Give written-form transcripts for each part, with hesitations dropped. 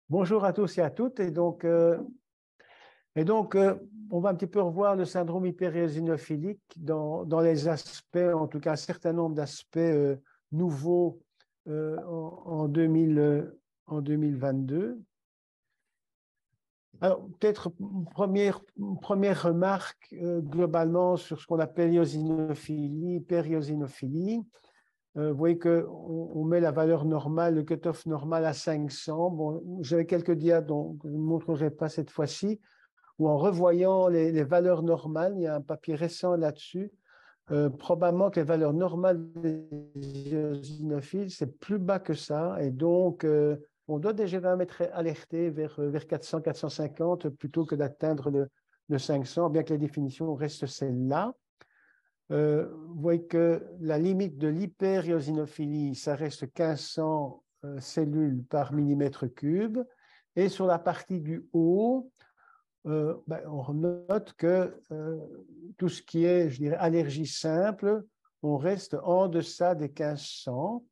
Bonjour à tous et à toutes. On va un petit peu revoir le syndrome hyperéosinophilique dans les aspects, en tout cas un certain nombre d'aspects nouveaux en 2022. Alors, peut-être première remarque globalement sur ce qu'on appelle eosinophilie, hyperéosinophilie. Vous voyez qu'on met la valeur normale, le cutoff normal à 500. Bon, j'avais quelques dias, donc je ne montrerai pas cette fois-ci, où en revoyant les valeurs normales, il y a un papier récent là-dessus, probablement que les valeurs normales des eosinophiles, c'est plus bas que ça. Et donc, on doit déjà être alerté vers 400, 450 plutôt que d'atteindre le 500, bien que les définitions restent celles-là. Vous voyez que la limite de l'hyperéosinophilie, ça reste 1500 cellules par millimètre cube. Et sur la partie du haut, on note que tout ce qui est, je dirais, allergie simple, on reste en deçà des 1500.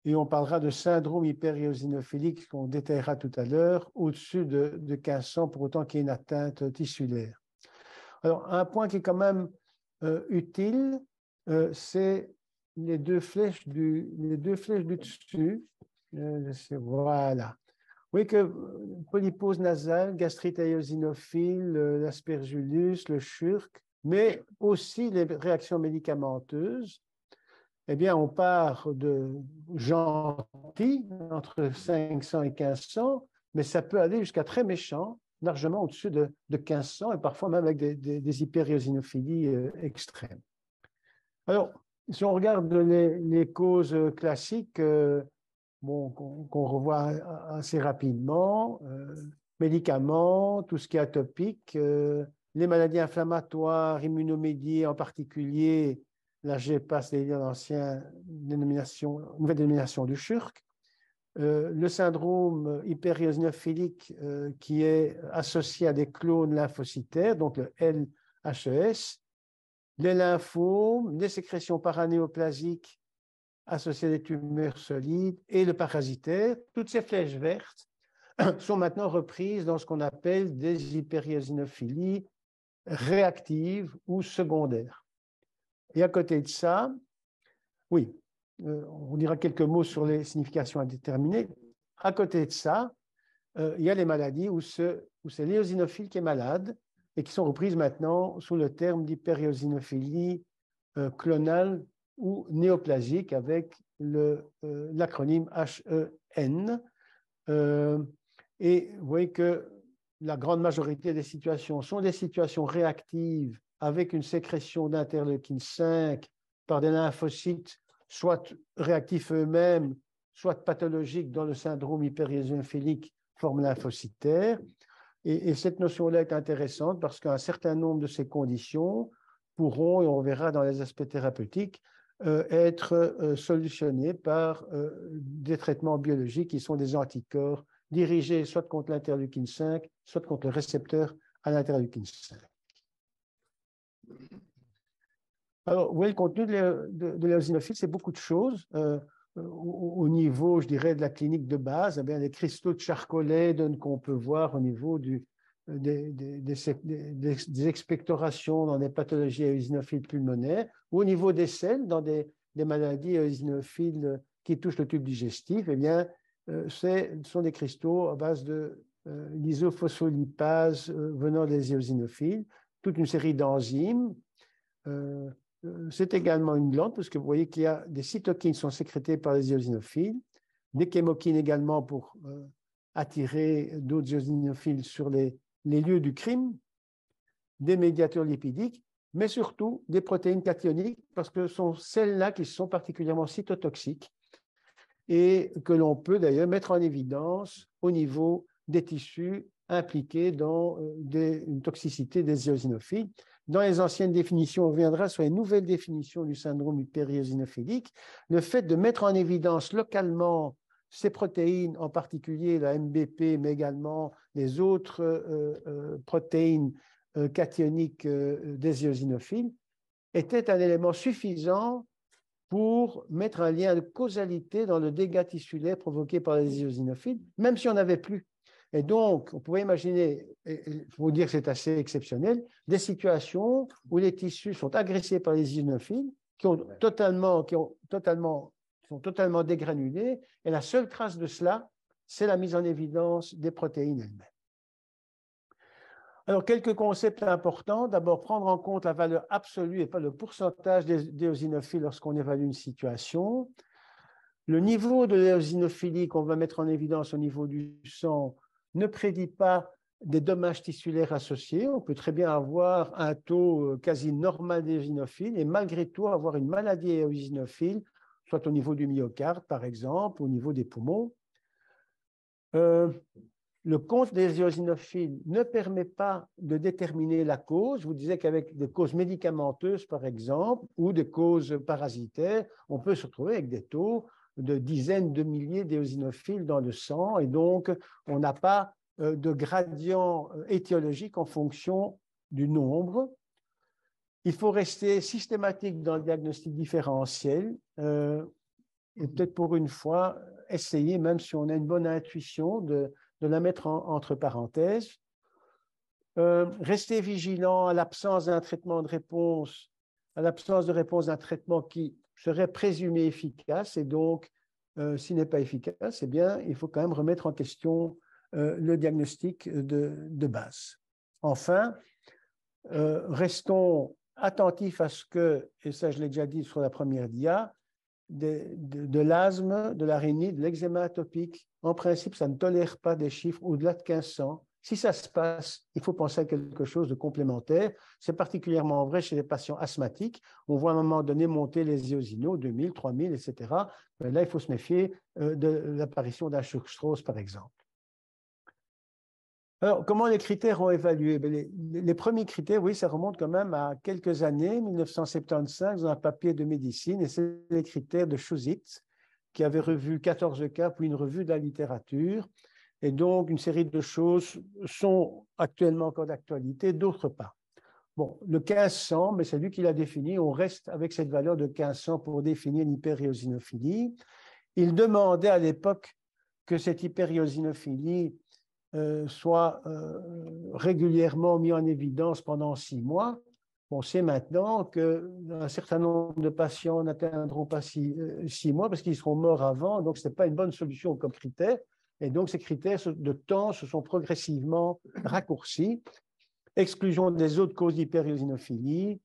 Et on parlera de syndrome hyperéosinophilique qu'on détaillera tout à l'heure, au-dessus de 1500, pour autant qu'il y ait une atteinte tissulaire. Alors, un point qui est quand même utile, c'est les deux flèches du dessus. Voilà. Vous voyez que polypose nasale, gastrite éosinophile, l'aspergillus, le schurk, mais aussi les réactions médicamenteuses. Eh bien, on part de gentil, entre 500 et 1500, mais ça peut aller jusqu'à très méchant, largement au-dessus de 1500 et parfois même avec des hyperéosinophilies extrêmes. Alors, si on regarde les causes classiques, qu'on revoit assez rapidement, médicaments, tout ce qui est atopique, les maladies inflammatoires, immunomédiées en particulier, là je passe l'ancienne nouvelle dénomination du schurk, le syndrome hyperéosinophilique qui est associé à des clones lymphocytaires, donc le LHES, les lymphomes, les sécrétions paranéoplasiques associées à des tumeurs solides et le parasitaire, toutes ces flèches vertes sont maintenant reprises dans ce qu'on appelle des hyperéosinophilies réactives ou secondaires. Et à côté de ça, oui, on dira quelques mots sur les significations indéterminées. À côté de ça, il y a les maladies où c'est l'éosinophile qui est malade et qui sont reprises maintenant sous le terme d'hyperéosinophilie clonale ou néoplasique avec l'acronyme HEN. Et vous voyez que la grande majorité des situations sont des situations réactives avec une sécrétion d'interleukine 5 par des lymphocytes, soit réactifs eux-mêmes, soit pathologiques dans le syndrome hyperéosinophilique forme lymphocytaire. Et cette notion-là est intéressante parce qu'un certain nombre de ces conditions pourront, et on verra dans les aspects thérapeutiques, être solutionnées par des traitements biologiques qui sont des anticorps dirigés soit contre l'interleukine 5, soit contre le récepteur à l'interleukine 5. Alors, vous voyez, le contenu de l'éosinophile, c'est beaucoup de choses. Au niveau, je dirais, de la clinique de base, eh bien, les cristaux de Charcot-Leyden qu'on peut voir au niveau des expectorations dans des pathologies éosinophiles pulmonaires, ou au niveau des selles, dans des maladies éosinophiles qui touchent le tube digestif, eh bien, ce sont des cristaux à base de l'isophospholipase venant des éosinophiles, toute une série d'enzymes. C'est également une glande, parce que vous voyez qu'il y a des cytokines qui sont sécrétées par les éosinophiles, des chémokines également pour attirer d'autres éosinophiles sur les lieux du crime, des médiateurs lipidiques, mais surtout des protéines cationiques, parce que ce sont celles-là qui sont particulièrement cytotoxiques et que l'on peut d'ailleurs mettre en évidence au niveau des tissus impliqués dans une toxicité des éosinophiles. Dans les anciennes définitions, on reviendra sur les nouvelles définitions du syndrome hyperéosinophilique. Le fait de mettre en évidence localement ces protéines, en particulier la MBP, mais également les autres protéines cationiques des éosinophiles, était un élément suffisant pour mettre un lien de causalité dans le dégât tissulaire provoqué par les eosinophiles, même si on n'avait plus. Et donc, on pouvait imaginer, il faut dire que c'est assez exceptionnel, des situations où les tissus sont agressés par les eosinophiles, qui sont totalement dégranulés, et la seule trace de cela, c'est la mise en évidence des protéines elles-mêmes. Alors, quelques concepts importants. D'abord, prendre en compte la valeur absolue et pas le pourcentage d'éosinophiles lorsqu'on évalue une situation. Le niveau de l'éosinophilie qu'on va mettre en évidence au niveau du sang ne prédit pas des dommages tissulaires associés. On peut très bien avoir un taux quasi normal d'éosinophiles et malgré tout avoir une maladie éosinophile, soit au niveau du myocarde, par exemple, au niveau des poumons. Le compte des eosinophiles ne permet pas de déterminer la cause. Je vous disais qu'avec des causes médicamenteuses, par exemple, ou des causes parasitaires, on peut se retrouver avec des taux de dizaines de milliers d'éosinophiles dans le sang, et donc on n'a pas de gradient étiologique en fonction du nombre. Il faut rester systématique dans le diagnostic différentiel, et peut-être pour une fois, essayer, même si on a une bonne intuition, de la mettre entre parenthèses. Rester vigilant à l'absence d'un traitement de réponse, à l'absence de réponse d'un traitement qui serait présumé efficace, et donc, s'il n'est pas efficace, eh bien, il faut quand même remettre en question le diagnostic de base. Enfin, restons attentifs à ce que, et ça je l'ai déjà dit sur la première dia, de l'asthme, de la rhinite, de l'eczéma atopique, en principe, ça ne tolère pas des chiffres au-delà de 1500. Si ça se passe, il faut penser à quelque chose de complémentaire. C'est particulièrement vrai chez les patients asthmatiques. On voit à un moment donné monter les eosinos, 2000, 3000, etc. Là, il faut se méfier de l'apparition d'un Church-Strauss, par exemple. Alors, comment les critères ont évalué? Les premiers critères, oui, ça remonte quand même à quelques années, 1975, dans un papier de médecine, et c'est les critères de Schuzitz, qui avait revu 14 cas, puis une revue de la littérature. Et donc, une série de choses sont actuellement encore d'actualité, d'autres pas. Bon, le 1500, mais c'est lui qui l'a défini, on reste avec cette valeur de 1500 pour définir l'hyperéosinophilie. Il demandait à l'époque que cette hyperéosinophilie soit régulièrement mis en évidence pendant 6 mois. On sait maintenant qu'un certain nombre de patients n'atteindront pas 6 mois parce qu'ils seront morts avant, donc ce n'est pas une bonne solution comme critère. Et donc ces critères de temps se sont progressivement raccourcis. Exclusion des autres causes d'hyperéosinophilie,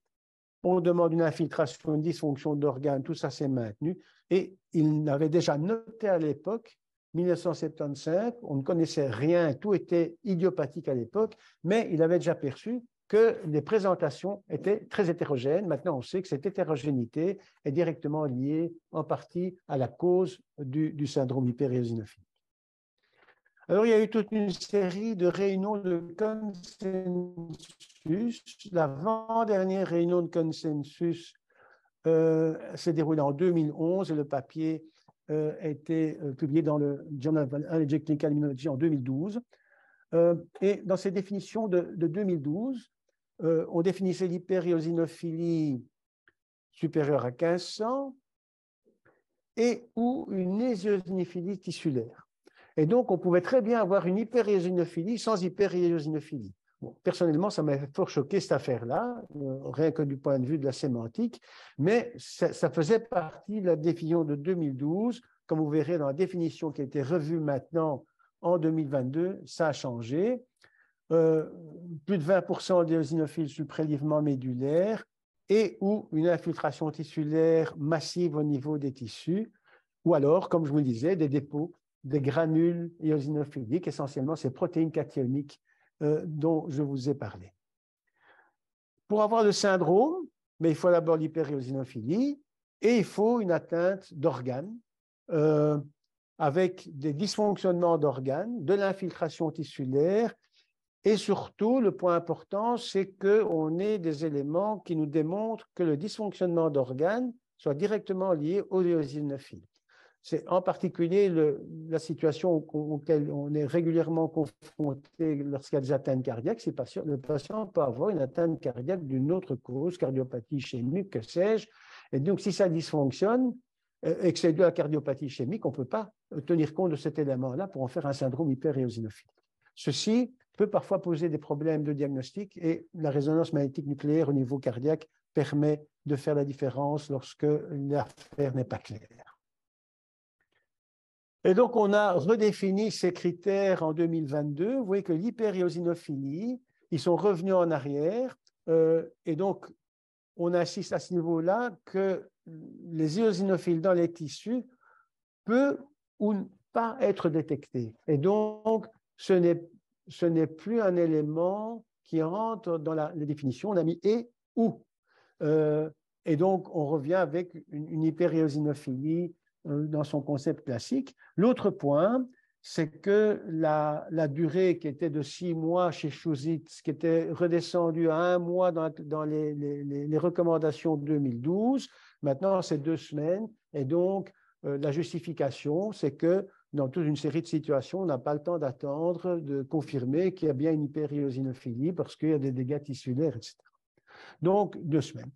on demande une infiltration, une dysfonction d'organes, tout ça s'est maintenu. Et il avait déjà noté à l'époque 1975, on ne connaissait rien, tout était idiopathique à l'époque, mais il avait déjà perçu que les présentations étaient très hétérogènes. Maintenant, on sait que cette hétérogénéité est directement liée en partie à la cause du syndrome hyperéosinophilique. Alors, il y a eu toute une série de réunions de consensus. L'avant-dernière réunion de consensus s'est déroulée en 2011 et le papier a été publié dans le Journal of Allergic Clinical Immunology en 2012. Et dans ces définitions de 2012, on définissait l'hyperéosinophilie supérieure à 1500 et ou une eosinophilie tissulaire. Et donc, on pouvait très bien avoir une hyperéosinophilie sans hyperéosinophilie. Bon, personnellement, ça m'a fort choqué cette affaire-là, rien que du point de vue de la sémantique, mais ça faisait partie de la définition de 2012. Comme vous verrez dans la définition qui a été revue maintenant en 2022, ça a changé. Plus de 20% d'éosinophiles sur le prélèvement médulaire et ou une infiltration tissulaire massive au niveau des tissus, ou alors, comme je vous le disais, des dépôts, des granules éosinophiliques, essentiellement ces protéines cationiques dont je vous ai parlé. Pour avoir le syndrome, mais il faut d'abord l'hyperéosinophilie et il faut une atteinte d'organes avec des dysfonctionnements d'organes, de l'infiltration tissulaire et surtout, le point important, c'est qu'on ait des éléments qui nous démontrent que le dysfonctionnement d'organes soit directement lié aux éosinophiles. C'est en particulier la situation auquel on est régulièrement confronté lorsqu'il y a des atteintes cardiaques. Le patient peut avoir une atteinte cardiaque d'une autre cause, cardiopathie ischémique, que sais-je, Et donc, si ça dysfonctionne et que c'est dû à la cardiopathie ischémique, on ne peut pas tenir compte de cet élément-là pour en faire un syndrome hyperéosinophilique. Ceci peut parfois poser des problèmes de diagnostic et la résonance magnétique nucléaire au niveau cardiaque permet de faire la différence lorsque l'affaire n'est pas claire. Et donc, on a redéfini ces critères en 2022. Vous voyez que l'hyperéosinophilie, ils sont revenus en arrière. Et donc, on assiste à ce niveau-là que les éosinophiles dans les tissus peuvent ou pas être détectés. Et donc, ce n'est plus un élément qui rentre dans la définition. On a mis « et » ou. Et donc, on revient avec une hyperéosinophilie dans son concept classique. L'autre point, c'est que la durée qui était de 6 mois chez Schusitz, qui était redescendue à 1 mois dans les recommandations de 2012, maintenant c'est 2 semaines. Et donc, la justification, c'est que dans toute une série de situations, on n'a pas le temps d'attendre, de confirmer qu'il y a bien une hyperéosinophilie parce qu'il y a des dégâts tissulaires, etc. Donc, 2 semaines.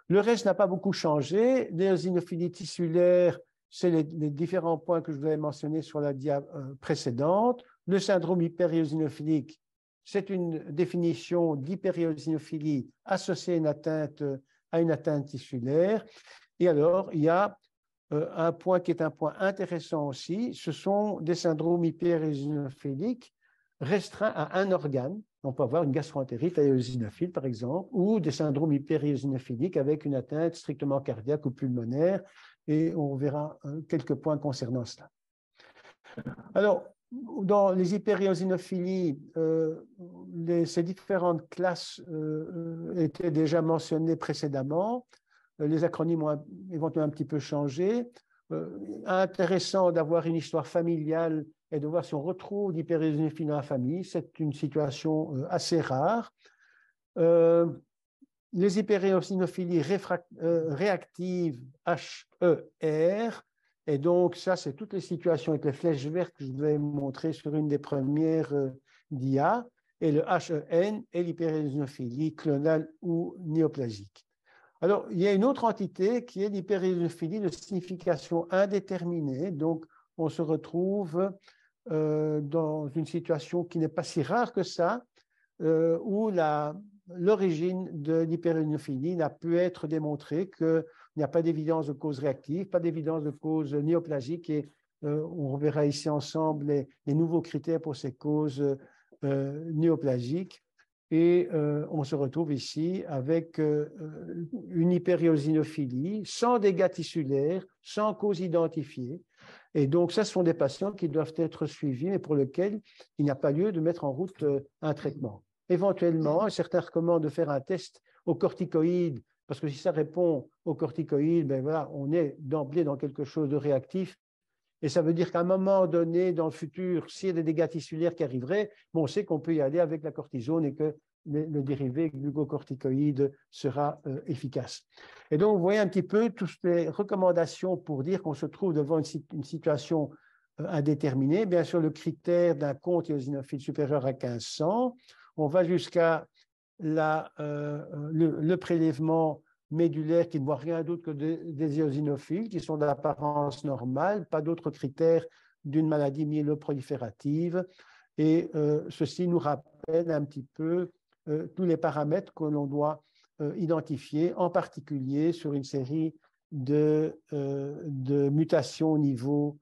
Le reste n'a pas beaucoup changé. L'éosinophilie tissulaire, c'est les différents points que je vous avais mentionnés sur la dia précédente. Le syndrome hyperéosinophilique, c'est une définition d'hyperéosinophilie associée à une atteinte tissulaire. Et alors, il y a un point qui est un point intéressant aussi, ce sont des syndromes hyperéosinophiliques restreints à un organe. On peut avoir une gastroentérite éosinophile, par exemple, ou des syndromes hyperéosinophiliques avec une atteinte strictement cardiaque ou pulmonaire. Et on verra quelques points concernant cela. Alors, dans les hyperéosinophilies, ces différentes classes étaient déjà mentionnées précédemment. Les acronymes ont éventuellement un petit peu changé. Intéressant d'avoir une histoire familiale et de voir si on retrouve l'hyperéosinophilie dans la famille. C'est une situation assez rare. Les hyperéosinophilies réactives, HER, et donc ça, c'est toutes les situations avec les flèches vertes que je vous ai montrées sur une des premières dias, et le HEN est l'hyperéosinophilie clonale ou néoplasique. Alors, il y a une autre entité qui est l'hyperéosinophilie de signification indéterminée. Donc, on se retrouve dans une situation qui n'est pas si rare que ça, où l'origine de l'hyperéosinophilie n'a pu être démontrée, qu'il n'y a pas d'évidence de cause réactive, pas d'évidence de cause néoplasique, et on verra ici ensemble les nouveaux critères pour ces causes néoplasiques. Et on se retrouve ici avec une hyperéosinophilie sans dégâts tissulaires, sans cause identifiée. Et donc, ce sont des patients qui doivent être suivis, mais pour lesquels il n'y a pas lieu de mettre en route un traitement. Éventuellement, certains recommandent de faire un test aux corticoïdes, parce que si ça répond aux corticoïdes, ben voilà, on est d'emblée dans quelque chose de réactif. Et ça veut dire qu'à un moment donné, dans le futur, s'il y a des dégâts tissulaires qui arriveraient, bon, on sait qu'on peut y aller avec la cortisone et que le dérivé glucocorticoïde sera efficace. Et donc, vous voyez un petit peu toutes les recommandations pour dire qu'on se trouve devant une situation indéterminée. Bien sûr, le critère d'un compte éosinophile supérieur à 1500. On va jusqu'à le prélèvement médulaire qui ne voit rien d'autre que des éosinophiles qui sont d'apparence normale, pas d'autres critères d'une maladie myéloproliférative. Et ceci nous rappelle un petit peu tous les paramètres que l'on doit identifier, en particulier sur une série de mutations au niveau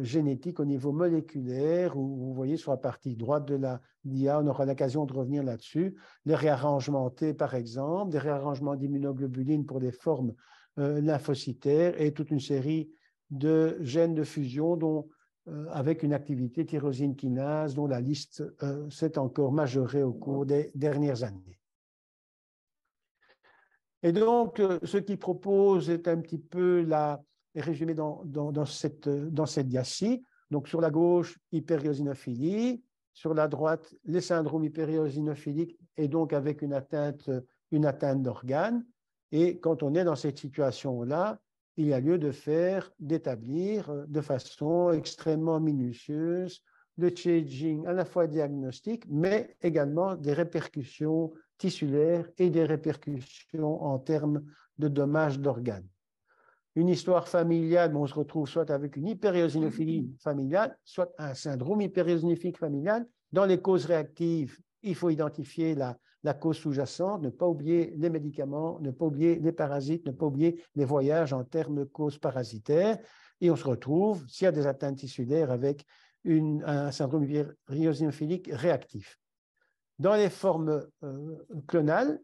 génétique, au niveau moléculaire, où vous voyez sur la partie droite de la dia, on aura l'occasion de revenir là-dessus, les réarrangements T par exemple, des réarrangements d'immunoglobuline pour des formes lymphocytaires et toute une série de gènes de fusion dont, avec une activité tyrosine kinase dont la liste s'est encore majorée au cours des dernières années. Et donc, ce qu'il propose est un petit peu résumé dans cette dia-ci. Donc, sur la gauche, hyperéosinophilie. Sur la droite, les syndromes hyperéosinophiliques et donc avec une atteinte d'organes. Et quand on est dans cette situation-là, il y a lieu d'établir de façon extrêmement minutieuse le staging à la fois diagnostique, mais également des répercussions tissulaires et des répercussions en termes de dommages d'organes. une histoire familiale, on se retrouve soit avec une hyperéosinophilie familiale, soit un syndrome hyperéosinophilique familial. Dans les causes réactives, il faut identifier la cause sous-jacente, ne pas oublier les médicaments, ne pas oublier les parasites, ne pas oublier les voyages en termes de causes parasitaires. Et on se retrouve, s'il y a des atteintes tissulaires, avec un syndrome hyperéosinophilique réactif. Dans les formes clonales,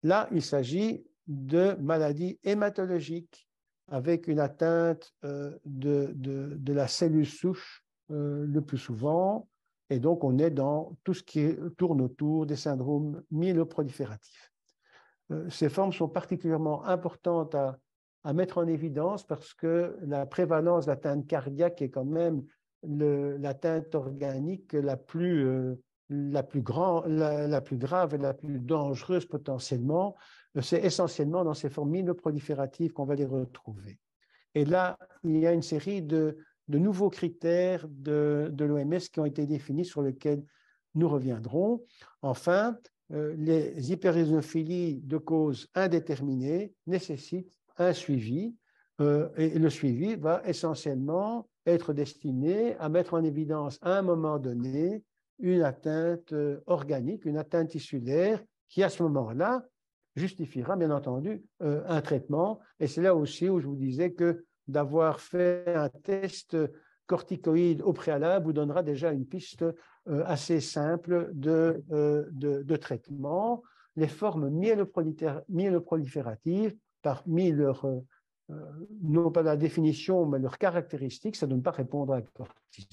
là, il s'agit de maladies hématologiques avec une atteinte de la cellule souche le plus souvent. Et donc, on est dans tout ce qui tourne autour des syndromes myéloprolifératifs. Ces formes sont particulièrement importantes à mettre en évidence parce que la prévalence d'atteinte cardiaque est quand même l'atteinte organique la plus grave et la plus dangereuse potentiellement. C'est essentiellement dans ces formes myéloprolifératives qu'on va les retrouver. Et là, il y a une série de nouveaux critères de l'OMS qui ont été définis sur lesquels nous reviendrons. Enfin, les hyperéosinophilies de cause indéterminée nécessitent un suivi et le suivi va essentiellement être destiné à mettre en évidence à un moment donné une atteinte organique, une atteinte tissulaire qui à ce moment-là justifiera bien entendu un traitement. Et c'est là aussi où je vous disais que d'avoir fait un test corticoïde au préalable vous donnera déjà une piste assez simple de traitement. Les formes myéloprolifératives, parmi leur, non pas la définition, mais leurs caractéristiques, ça ne donne pas répondre à la cortisone.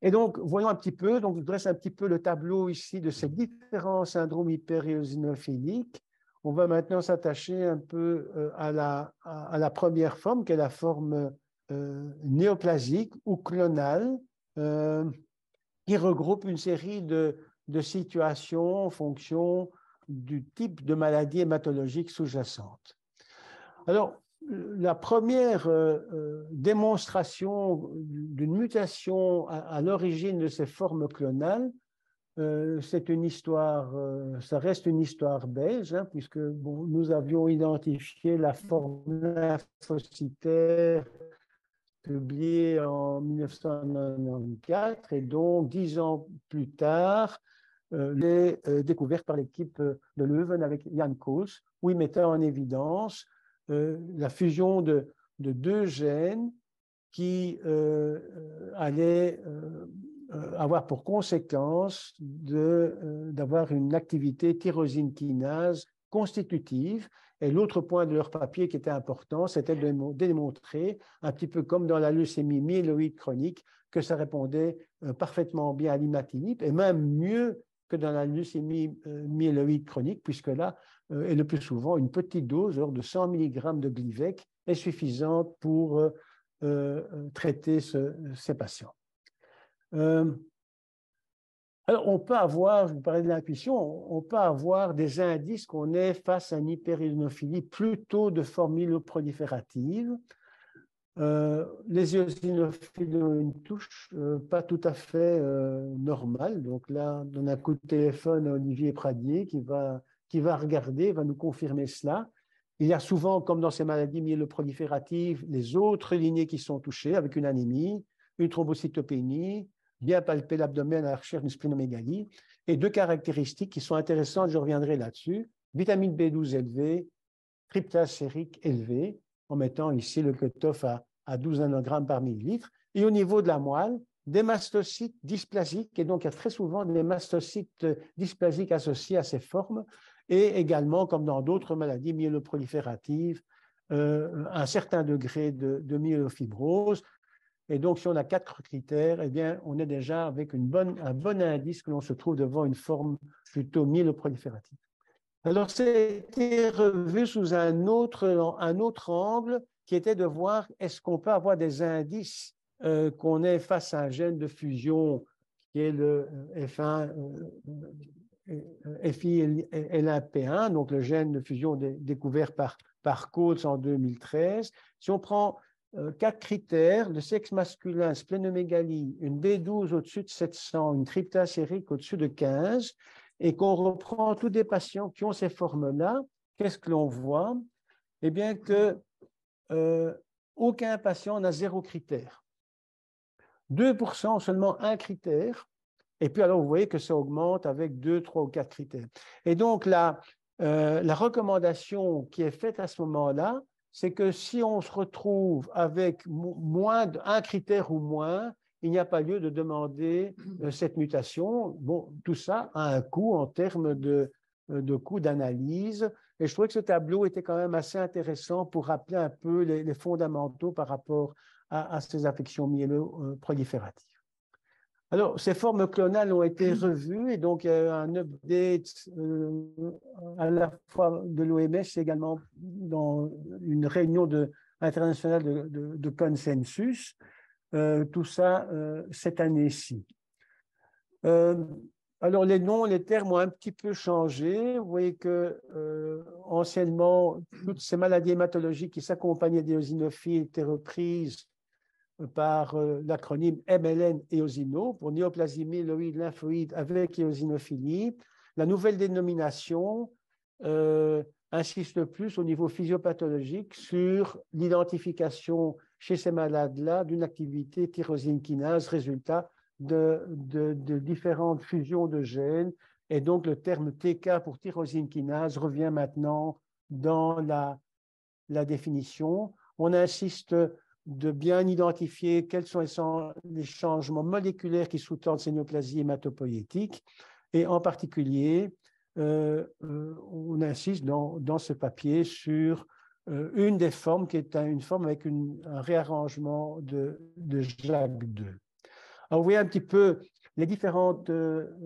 Et donc, voyons un petit peu, donc je dresse un petit peu le tableau ici de ces différents syndromes hyperéosinophiliques. On va maintenant s'attacher un peu à la première forme, qui est la forme néoplasique ou clonale, qui regroupe une série de situations en fonction du type de maladie hématologique sous-jacente. Alors, la première démonstration d'une mutation à l'origine de ces formes clonales, c'est une histoire, ça reste une histoire belge, hein, puisque bon, nous avions identifié la forme lymphocytaire publiée en 1994, et donc 10 ans plus tard, les découverte par l'équipe de Leuven avec Jan Koos, où il mettait en évidence la fusion de deux gènes qui allaient avoir pour conséquence d'avoir une activité tyrosine kinase constitutive. Et l'autre point de leur papier qui était important, c'était de démontrer, un petit peu comme dans la leucémie myéloïde chronique, que ça répondait parfaitement bien à l'imatinib, et même mieux que dans la leucémie myéloïde chronique, puisque là, et le plus souvent, une petite dose, de 100 mg de Glivec, est suffisante pour traiter ces patients. Alors, on peut avoir, je vous parlais de l'intuition, on peut avoir des indices qu'on est face à une hyperéosinophilie plutôt de forme myéloproliférative. Les eosinophiles ont une touche pas tout à fait normale. Donc là, on a un coup de téléphone à Olivier Pradier qui va regarder, va nous confirmer cela. Il y a souvent, comme dans ces maladies myéloprolifératives, les autres lignées qui sont touchées avec une anémie, une thrombocytopénie, bien palper l'abdomen à la recherche d'une splénomégalie, et deux caractéristiques qui sont intéressantes, je reviendrai là-dessus, vitamine B12 élevée, tryptase sérique élevée, en mettant ici le cutoff à 12 nanogrammes par millilitre, et au niveau de la moelle, des mastocytes dysplasiques, et donc il y a très souvent des mastocytes dysplasiques associés à ces formes, et également, comme dans d'autres maladies myéloprolifératives, un certain degré de myélofibrose. Et donc, si on a 4 critères, eh bien, on est déjà avec un bon indice que l'on se trouve devant une forme plutôt myéloproliférative. Alors, c'était revu sous un autre angle qui était de voir est-ce qu'on peut avoir des indices qu'on est face à un gène de fusion qui est le F1, FIL1P1, donc le gène de fusion découvert par Coates en 2013. Si on prend 4 critères, le sexe masculin, splénomégalie, une B12 au-dessus de 700, une tryptase sérique au-dessus de 15, et qu'on reprend tous des patients qui ont ces formes-là, qu'est-ce que l'on voit? eh bien que aucun patient n'a 0 critère. 2% ont seulement un critère, et puis alors vous voyez que ça augmente avec 2, 3 ou 4 critères. Et donc la recommandation qui est faite à ce moment-là, c'est que si on se retrouve avec moins d'un critère ou moins, il n'y a pas lieu de demander cette mutation. Bon, tout ça a un coût en termes de coût d'analyse. Et je trouvais que ce tableau était quand même assez intéressant pour rappeler un peu les fondamentaux par rapport à ces affections myélo-prolifératives. Alors, ces formes clonales ont été revues et donc il y a un update à la fois de l'OMS et également dans une réunion internationale de consensus, tout ça cette année-ci. Alors, les noms, les termes ont un petit peu changé. Vous voyez que anciennement, toutes ces maladies hématologiques qui s'accompagnaient des eosinophiles étaient reprises par l'acronyme MLN eosino pour néoplasie myéloïde lymphoïde avec eosinophilie. La nouvelle dénomination insiste plus au niveau physiopathologique sur l'identification chez ces malades-là d'une activité tyrosine kinase, résultat de différentes fusions de gènes. Et donc, le terme TK pour tyrosine kinase revient maintenant dans la définition. On insiste de bien identifier quels sont les changements moléculaires qui sous-tendent ces néoplasies hématopoïétiques. Et en particulier, on insiste dans ce papier sur une des formes qui est une forme avec un réarrangement de JAK2. Alors, vous voyez un petit peu les différentes,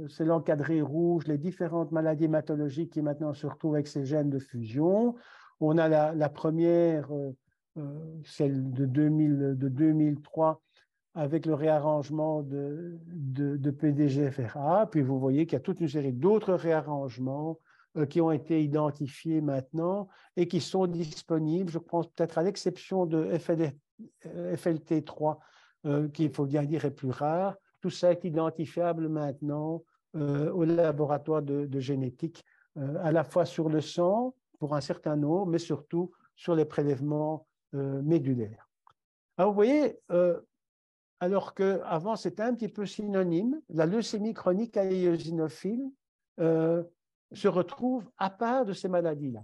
c'est l'encadré rouge, les différentes maladies hématologiques qui maintenant se retrouvent avec ces gènes de fusion. On a la première, celle de 2003, avec le réarrangement de PDGFRA. Puis vous voyez qu'il y a toute une série d'autres réarrangements qui ont été identifiés maintenant et qui sont disponibles, je pense peut-être à l'exception de FLT3, qui, il faut bien dire, est plus rare. Tout ça est identifiable maintenant au laboratoire de génétique, à la fois sur le sang, pour un certain nombre, mais surtout sur les prélèvements médulaires. Alors, vous voyez, alors qu'avant, c'était un petit peu synonyme, la leucémie chronique à eosinophile se retrouve à part de ces maladies-là.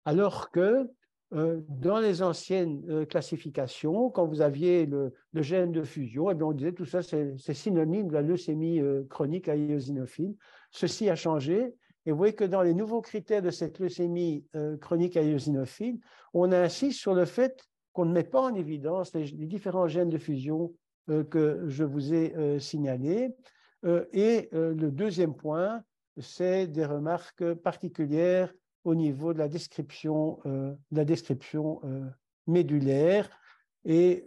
Alors que dans les anciennes classifications, quand vous aviez le gène de fusion, eh bien, on disait tout ça, c'est synonyme de la leucémie chronique à eosinophile. Ceci a changé. Et vous voyez que dans les nouveaux critères de cette leucémie chronique à eosinophile, on insiste sur le fait qu'on ne met pas en évidence les différents gènes de fusion que je vous ai signalés. Le deuxième point, c'est des remarques particulières au niveau de la description médulaire. Et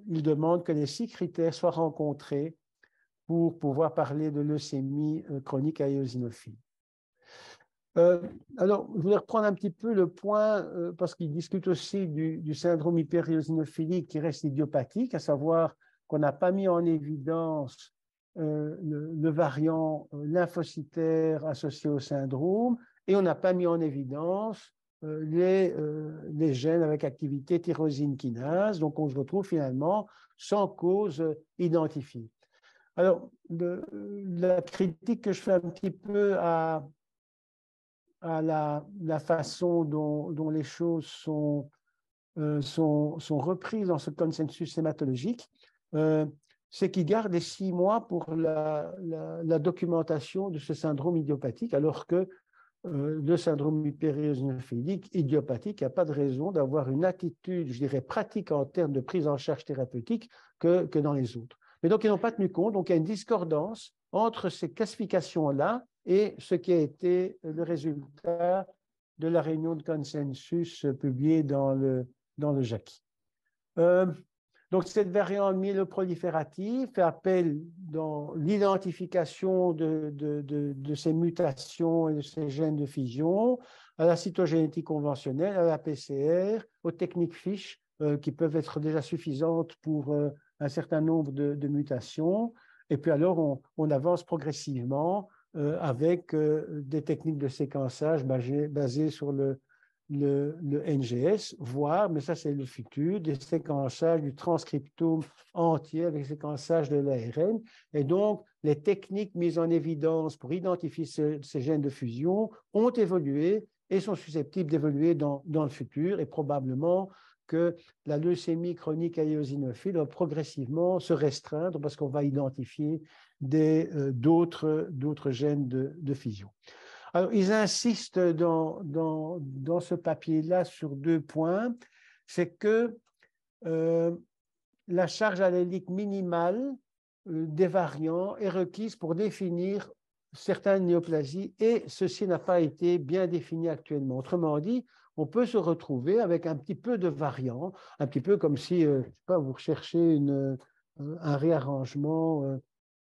il demande que les 6 critères soient rencontrés pour pouvoir parler de leucémie chronique à eosinophile. Alors, je voulais reprendre un petit peu le point, parce qu'il discute aussi du syndrome hyperéosinophilique qui reste idiopathique, à savoir qu'on n'a pas mis en évidence le variant lymphocytaire associé au syndrome, et on n'a pas mis en évidence les gènes avec activité tyrosine kinase. Donc, on se retrouve finalement sans cause identifiée. Alors, la critique que je fais un petit peu à la façon dont les choses sont reprises dans ce consensus hématologique, c'est qu'il garde les 6 mois pour la documentation de ce syndrome idiopathique, alors que le syndrome hyperéosinophilique idiopathique, il n'y a pas de raison d'avoir une attitude, je dirais, pratique en termes de prise en charge thérapeutique que dans les autres. Mais donc, ils n'ont pas tenu compte, donc il y a une discordance entre ces classifications-là et ce qui a été le résultat de la réunion de consensus publiée dans le JACI. Donc, cette variante myéloproliférative fait appel dans l'identification de ces mutations et de ces gènes de fusion à la cytogénétique conventionnelle, à la PCR, aux techniques FISH qui peuvent être déjà suffisantes pour un certain nombre de mutations. Et puis alors, on avance progressivement avec des techniques de séquençage basées sur le NGS, voire, mais ça c'est le futur, des séquençages du transcriptome entier avec séquençage de l'ARN. Et donc, les techniques mises en évidence pour identifier ces gènes de fusion ont évolué et sont susceptibles d'évoluer dans le futur, et probablement que la leucémie chronique éosinophile va progressivement se restreindre parce qu'on va identifier d'autres gènes de fusion. Alors, ils insistent dans ce papier-là sur 2 points. C'est que la charge allélique minimale des variants est requise pour définir certaines néoplasies et ceci n'a pas été bien défini actuellement. Autrement dit, on peut se retrouver avec un petit peu de variants, un petit peu comme si je sais pas, vous recherchez un réarrangement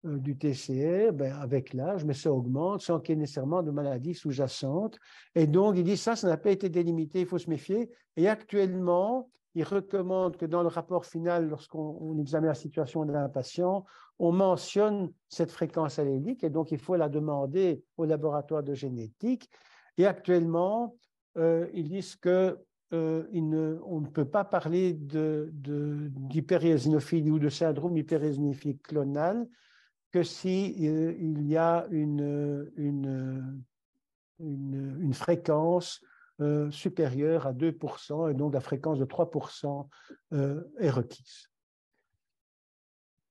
du TCR, ben avec l'âge, mais ça augmente sans qu'il y ait nécessairement de maladies sous-jacentes. Et donc, il dit ça n'a pas été délimité, il faut se méfier. Et actuellement, il recommande que dans le rapport final, lorsqu'on examine la situation d'un patient, on mentionne cette fréquence allélique et donc il faut la demander au laboratoire de génétique. Et actuellement, ils disent que on ne peut pas parler d'hyperéosinophilie ou de syndrome hyperéosinophilie clonal que si il y a une fréquence supérieure à 2% et donc la fréquence de 3% est requise.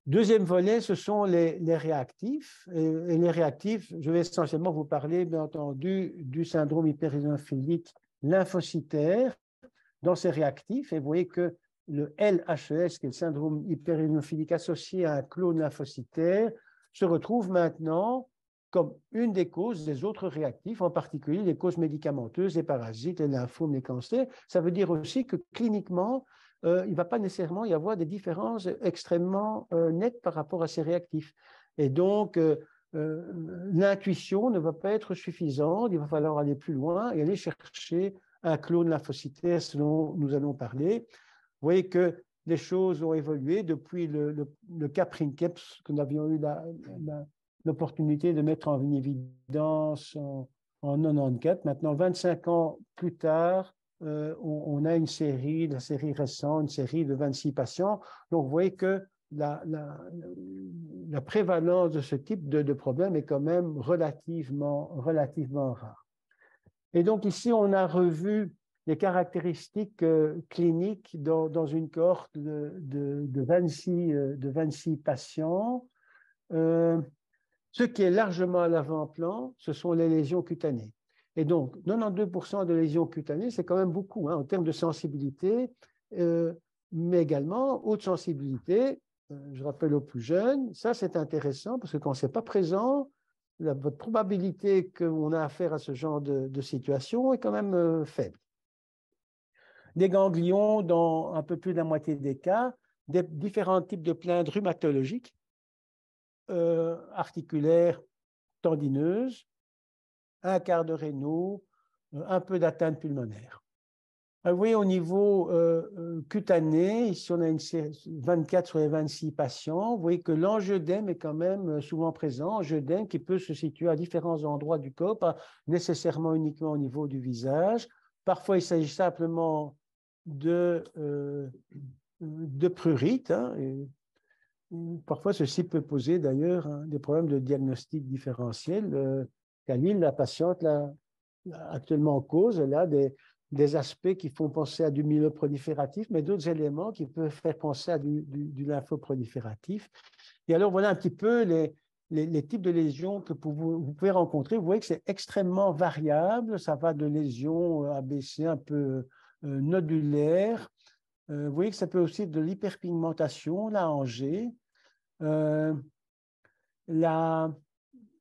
Deuxième volet, ce sont les réactifs. Et les réactifs, je vais essentiellement vous parler, bien entendu, du syndrome hyperéosinophilique lymphocytaire dans ces réactifs. Et vous voyez que le LHES, qui est le syndrome hyperéosinophilique associé à un clone lymphocytaire, se retrouve maintenant comme une des causes des autres réactifs, en particulier les causes médicamenteuses, les parasites, les lymphomes, les cancers. Ça veut dire aussi que cliniquement, il ne va pas nécessairement y avoir des différences extrêmement nettes par rapport à ces réactifs. Et donc, l'intuition ne va pas être suffisante, il va falloir aller plus loin et aller chercher un clone lymphocytaire, ce dont nous allons parler. Vous voyez que les choses ont évolué depuis le cas Princeps que nous avions eu l'opportunité de mettre en évidence en 94. Maintenant, 25 ans plus tard, on a la série récente, une série de 26 patients. Donc, vous voyez que la prévalence de ce type de problème est quand même relativement rare. Et donc, ici, on a revu les caractéristiques cliniques dans une cohorte de 26 patients. Ce qui est largement à l'avant-plan, ce sont les lésions cutanées. Et donc, 92% de lésions cutanées, c'est quand même beaucoup en termes de sensibilité, mais également haute sensibilité. Je rappelle aux plus jeunes, ça c'est intéressant parce que quand ce n'est pas présent, votre probabilité qu'on a affaire à ce genre de situation est quand même faible. Des ganglions dans un peu plus de la moitié des cas, des différents types de plaintes rhumatologiques, articulaires, tendineuses, un quart de rénaux, un peu d'atteinte pulmonaire. Vous voyez, au niveau cutané, ici on a 24 sur les 26 patients, vous voyez que l'angioedème est quand même souvent présent, angioedème qui peut se situer à différents endroits du corps, pas nécessairement uniquement au niveau du visage. Parfois, il s'agit simplement de prurite, et parfois, ceci peut poser d'ailleurs des problèmes de diagnostic différentiel. Camille, la patiente, là, actuellement en cause, elle a des aspects qui font penser à du myeloprolifératif, mais d'autres éléments qui peuvent faire penser à du lymphoprolifératif. Et alors, voilà un petit peu les types de lésions que vous pouvez rencontrer. Vous voyez que c'est extrêmement variable. Ça va de lésions ABC un peu nodulaires. Vous voyez que ça peut aussi être de l'hyperpigmentation, là, en G.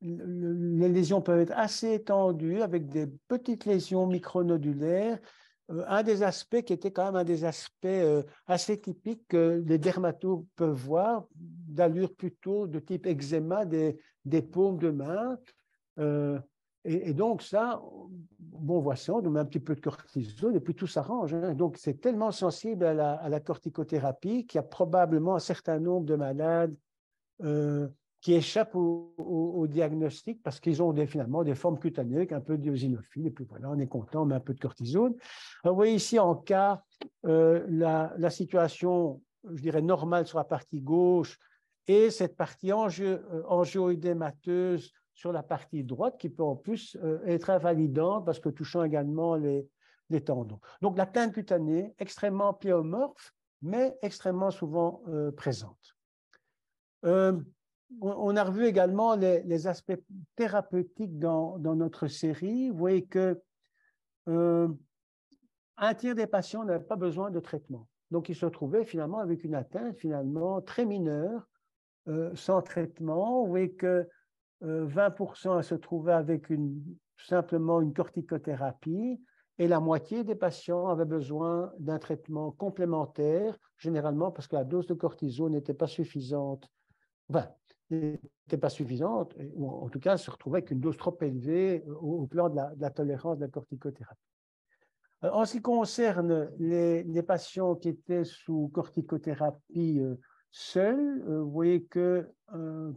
Les lésions peuvent être assez étendues avec des petites lésions micronodulaires. Un des aspects qui était quand même un des aspects assez typiques que les dermatos peuvent voir, d'allure plutôt de type eczéma des paumes de main. Et donc ça, bon, on voit ça, on met un petit peu de cortisone et puis tout s'arrange. Donc c'est tellement sensible à la corticothérapie qu'il y a probablement un certain nombre de malades qui échappent au diagnostic parce qu'ils ont finalement des formes cutanées avec un peu d'éosinophilie. Et puis voilà, on est content, on met un peu de cortisone. Alors, vous voyez ici en cas, la situation, je dirais, normale sur la partie gauche et cette partie angioïdémateuse sur la partie droite qui peut en plus être invalidante parce que touchant également les tendons. Donc la teinte cutanée, extrêmement pléomorphe, mais extrêmement souvent présente. On a revu également les aspects thérapeutiques dans notre série. Vous voyez que un tiers des patients n'avaient pas besoin de traitement. Donc, ils se trouvaient finalement avec une atteinte finalement très mineure, sans traitement. Vous voyez que 20% se trouvaient avec simplement une corticothérapie et la moitié des patients avaient besoin d'un traitement complémentaire, généralement parce que la dose de cortisone n'était pas suffisante. Enfin, n'était pas suffisante, ou en tout cas se retrouvait avec une dose trop élevée au plan de la tolérance de la corticothérapie. En ce qui concerne les patients qui étaient sous corticothérapie seuls, vous voyez que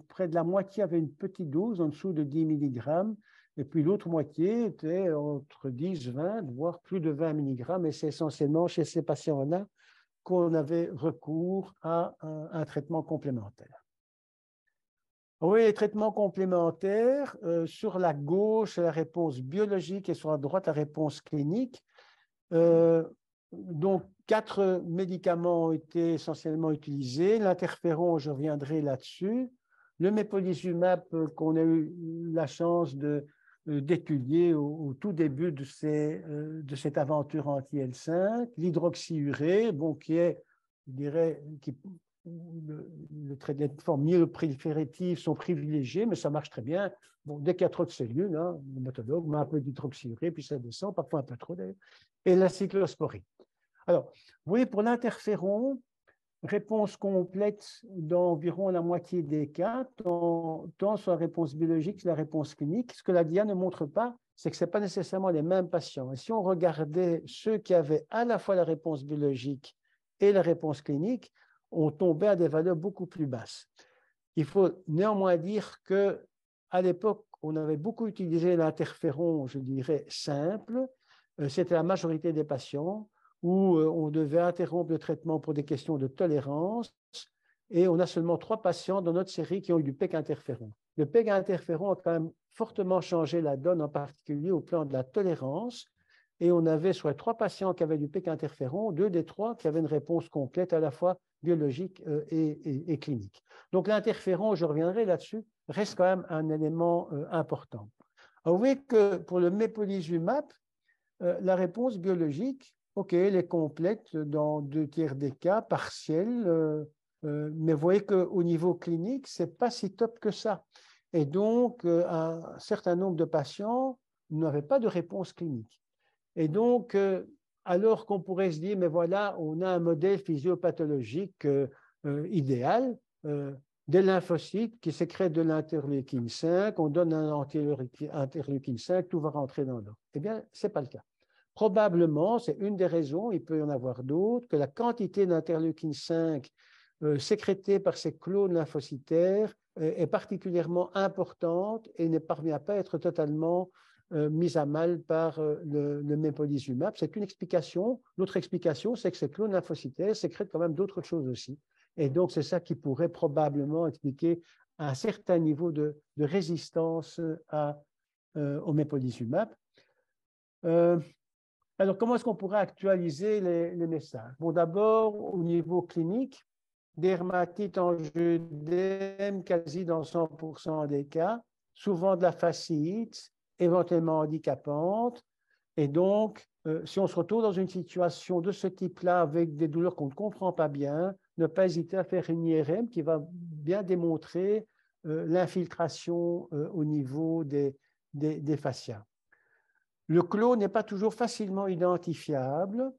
près de la moitié avaient une petite dose en dessous de 10 mg, et puis l'autre moitié était entre 10, 20, voire plus de 20 mg, et c'est essentiellement chez ces patients-là qu'on avait recours à un traitement complémentaire. Oui, les traitements complémentaires, sur la gauche, la réponse biologique et sur la droite, la réponse clinique. Donc, 4 médicaments ont été essentiellement utilisés. L'interféron, je reviendrai là-dessus. Le mépolizumab qu'on a eu la chance d'étudier au tout début de cette aventure anti-L5. L'hydroxyurée, bon, qui est, je dirais, le traitement de forme myélopréférative sont privilégiés, mais ça marche très bien. Bon, dès qu'il y a trop de cellules, hein, le méthodologue met un peu d'hydroxyurée, puis ça descend, parfois un peu trop d'ailleurs. Et la cyclosporine. Alors, vous voyez, pour l'interféron, réponse complète d'environ la moitié des cas, tant sur la réponse biologique que la réponse clinique. Ce que la DIA ne montre pas, c'est que ce n'est pas nécessairement les mêmes patients. Et si on regardait ceux qui avaient à la fois la réponse biologique et la réponse clinique, on tombait à des valeurs beaucoup plus basses. Il faut néanmoins dire qu'à l'époque, on avait beaucoup utilisé l'interféron, je dirais, simple. C'était la majorité des patients où on devait interrompre le traitement pour des questions de tolérance. Et on a seulement 3 patients dans notre série qui ont eu du PEG interféron. Le PEG interféron a quand même fortement changé la donne, en particulier au plan de la tolérance. Et on avait soit 3 patients qui avaient du PEG interféron, 2 des 3 qui avaient une réponse complète à la fois biologique et clinique. Donc l'interféron, je reviendrai là-dessus, reste quand même un élément important. Alors, vous voyez que pour le mépolizumab, la réponse biologique, OK, elle est complète dans 2 tiers des cas, partielle, mais vous voyez qu'au niveau clinique, ce n'est pas si top que ça. Et donc, un certain nombre de patients n'avaient pas de réponse clinique. Et donc, alors qu'on pourrait se dire, mais voilà, on a un modèle physiopathologique idéal, des lymphocytes qui sécrètent de l'interleukine 5, on donne un anti-interleukine 5, tout va rentrer dans l'ordre. Eh bien, ce n'est pas le cas. Probablement, c'est une des raisons, il peut y en avoir d'autres, que la quantité d'interleukine 5 sécrétée par ces clones lymphocytaires est particulièrement importante et ne parvient pas à être totalement mise à mal par le mépolizumab. C'est une explication. L'autre explication, c'est que ces clones lymphocytaires sécrètent quand même d'autres choses aussi. Et donc, c'est ça qui pourrait probablement expliquer un certain niveau de résistance au mépolizumab. Alors, comment est-ce qu'on pourrait actualiser les messages? Bon, d'abord, au niveau clinique, dermatite angioïdème quasi dans 100% des cas, souvent de la fasciite, éventuellement handicapante. Et donc, si on se retrouve dans une situation de ce type-là avec des douleurs qu'on ne comprend pas bien, ne pas hésiter à faire une IRM qui va bien démontrer l'infiltration au niveau des fascias. Le clone n'est pas toujours facilement identifiable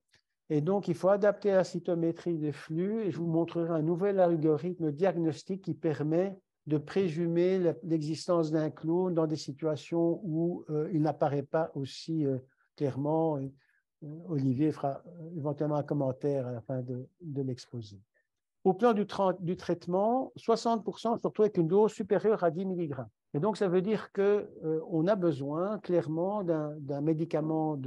et donc il faut adapter la cytométrie des flux et je vous montrerai un nouvel algorithme diagnostique qui permet de présumer l'existence d'un clone dans des situations où il n'apparaît pas aussi clairement. Olivier fera éventuellement un commentaire à la fin de l'exposé. Au plan du traitement, 60% se retrouvent avec une dose supérieure à 10 mg. Et donc, ça veut dire qu'on a besoin clairement d'un médicament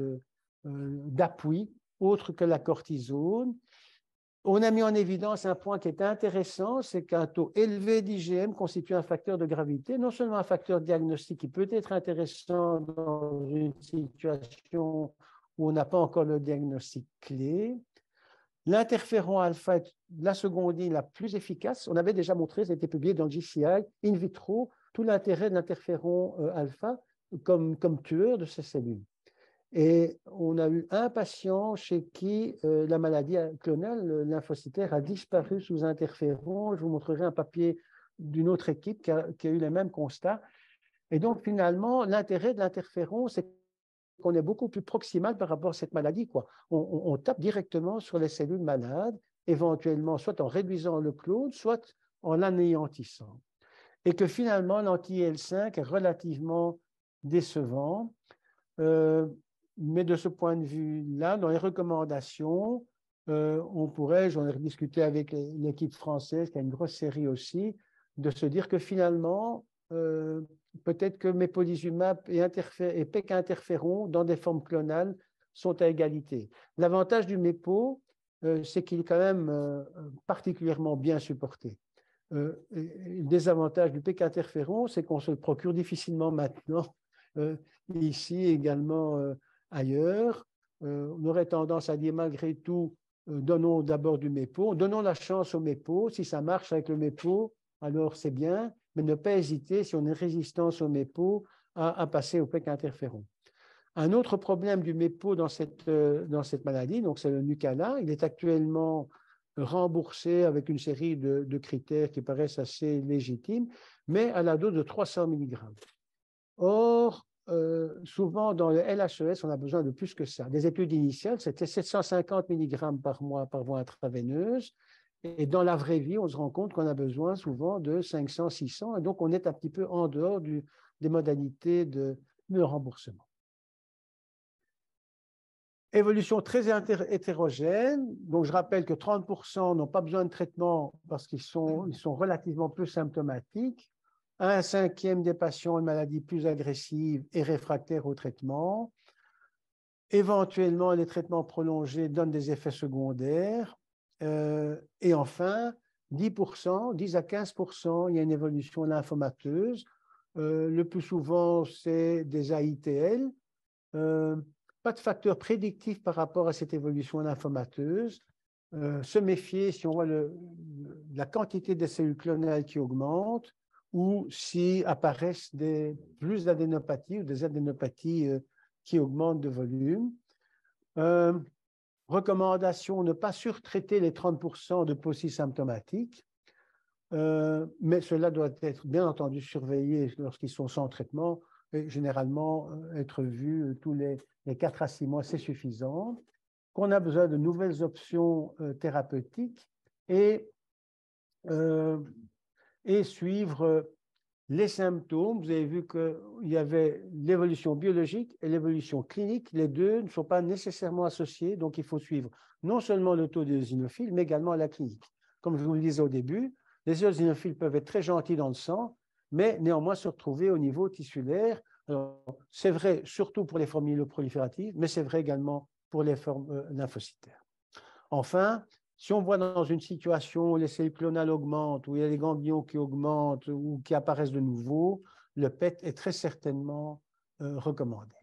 d'appui autre que la cortisone. On a mis en évidence un point qui est intéressant, c'est qu'un taux élevé d'IgM constitue un facteur de gravité, non seulement un facteur diagnostique qui peut être intéressant dans une situation où on n'a pas encore le diagnostic clé. L'interféron alpha est la secondine la plus efficace. On avait déjà montré, ça a été publié dans le JCI, in vitro, tout l'intérêt de l'interféron alpha comme tueur de ces cellules. Et on a eu un patient chez qui la maladie clonale lymphocytaire a disparu sous interféron. Je vous montrerai un papier d'une autre équipe qui a eu les mêmes constats. Et donc, finalement, l'intérêt de l'interféron, c'est qu'on est beaucoup plus proximal par rapport à cette maladie, quoi. On tape directement sur les cellules malades, éventuellement soit en réduisant le clone, soit en l'anéantissant. Et que finalement, l'anti-IL5 est relativement décevant. Mais de ce point de vue-là, dans les recommandations, on pourrait, j'en ai rediscuté avec l'équipe française, qui a une grosse série aussi, de se dire que finalement, peut-être que mépolizumab et PEC interféron dans des formes clonales sont à égalité. L'avantage du mépo, c'est qu'il est quand même particulièrement bien supporté. Le désavantage du PEC interféron, c'est qu'on se le procure difficilement maintenant, ici également ailleurs. On aurait tendance à dire malgré tout, donnons d'abord du mépo, donnons la chance au mépo. Si ça marche avec le mépo, alors c'est bien, mais ne pas hésiter, si on est résistant au mépo, à passer au PEC interféron. Un autre problème du mépo dans cette maladie, donc c'est le Nucala, il est actuellement remboursé avec une série de critères qui paraissent assez légitimes, mais à la dose de 300 mg. Or, souvent dans le LHES, on a besoin de plus que ça. Les études initiales, c'était 750 mg par mois par voie intraveineuse. Et dans la vraie vie, on se rend compte qu'on a besoin souvent de 500, 600. Et donc, on est un petit peu en dehors des modalités de remboursement. Évolution très hétérogène. Donc, je rappelle que 30% n'ont pas besoin de traitement parce qu'ils sont relativement peu symptomatiques. Un cinquième des patients ont une maladie plus agressive et réfractaire au traitement. Éventuellement, les traitements prolongés donnent des effets secondaires. Et enfin, 10%, 10 à 15%, il y a une évolution lymphomateuse. Le plus souvent, c'est des AITL. Pas de facteur prédictif par rapport à cette évolution lymphomateuse. Se méfier si on voit la quantité des cellules clonales qui augmente ou si apparaissent plus d'adénopathies ou des adénopathies qui augmentent de volume. Recommandation, ne pas surtraiter les 30% de polysymptomatiques, mais cela doit être bien entendu surveillé lorsqu'ils sont sans traitement et généralement être vu tous les 4 à 6 mois, c'est suffisant. Qu'on a besoin de nouvelles options thérapeutiques et suivre les symptômes. Vous avez vu qu'il y avait l'évolution biologique et l'évolution clinique. Les deux ne sont pas nécessairement associés, donc il faut suivre non seulement le taux d'éosinophiles, mais également la clinique. Comme je vous le disais au début, les éosinophiles peuvent être très gentils dans le sang, mais néanmoins se retrouver au niveau tissulaire. C'est vrai surtout pour les formes myéloprolifératives, mais c'est vrai également pour les formes lymphocytaires. Enfin, si on voit dans une situation où les cellules clonales augmentent, où il y a des ganglions qui augmentent ou qui apparaissent de nouveau, le PET est très certainement recommandé.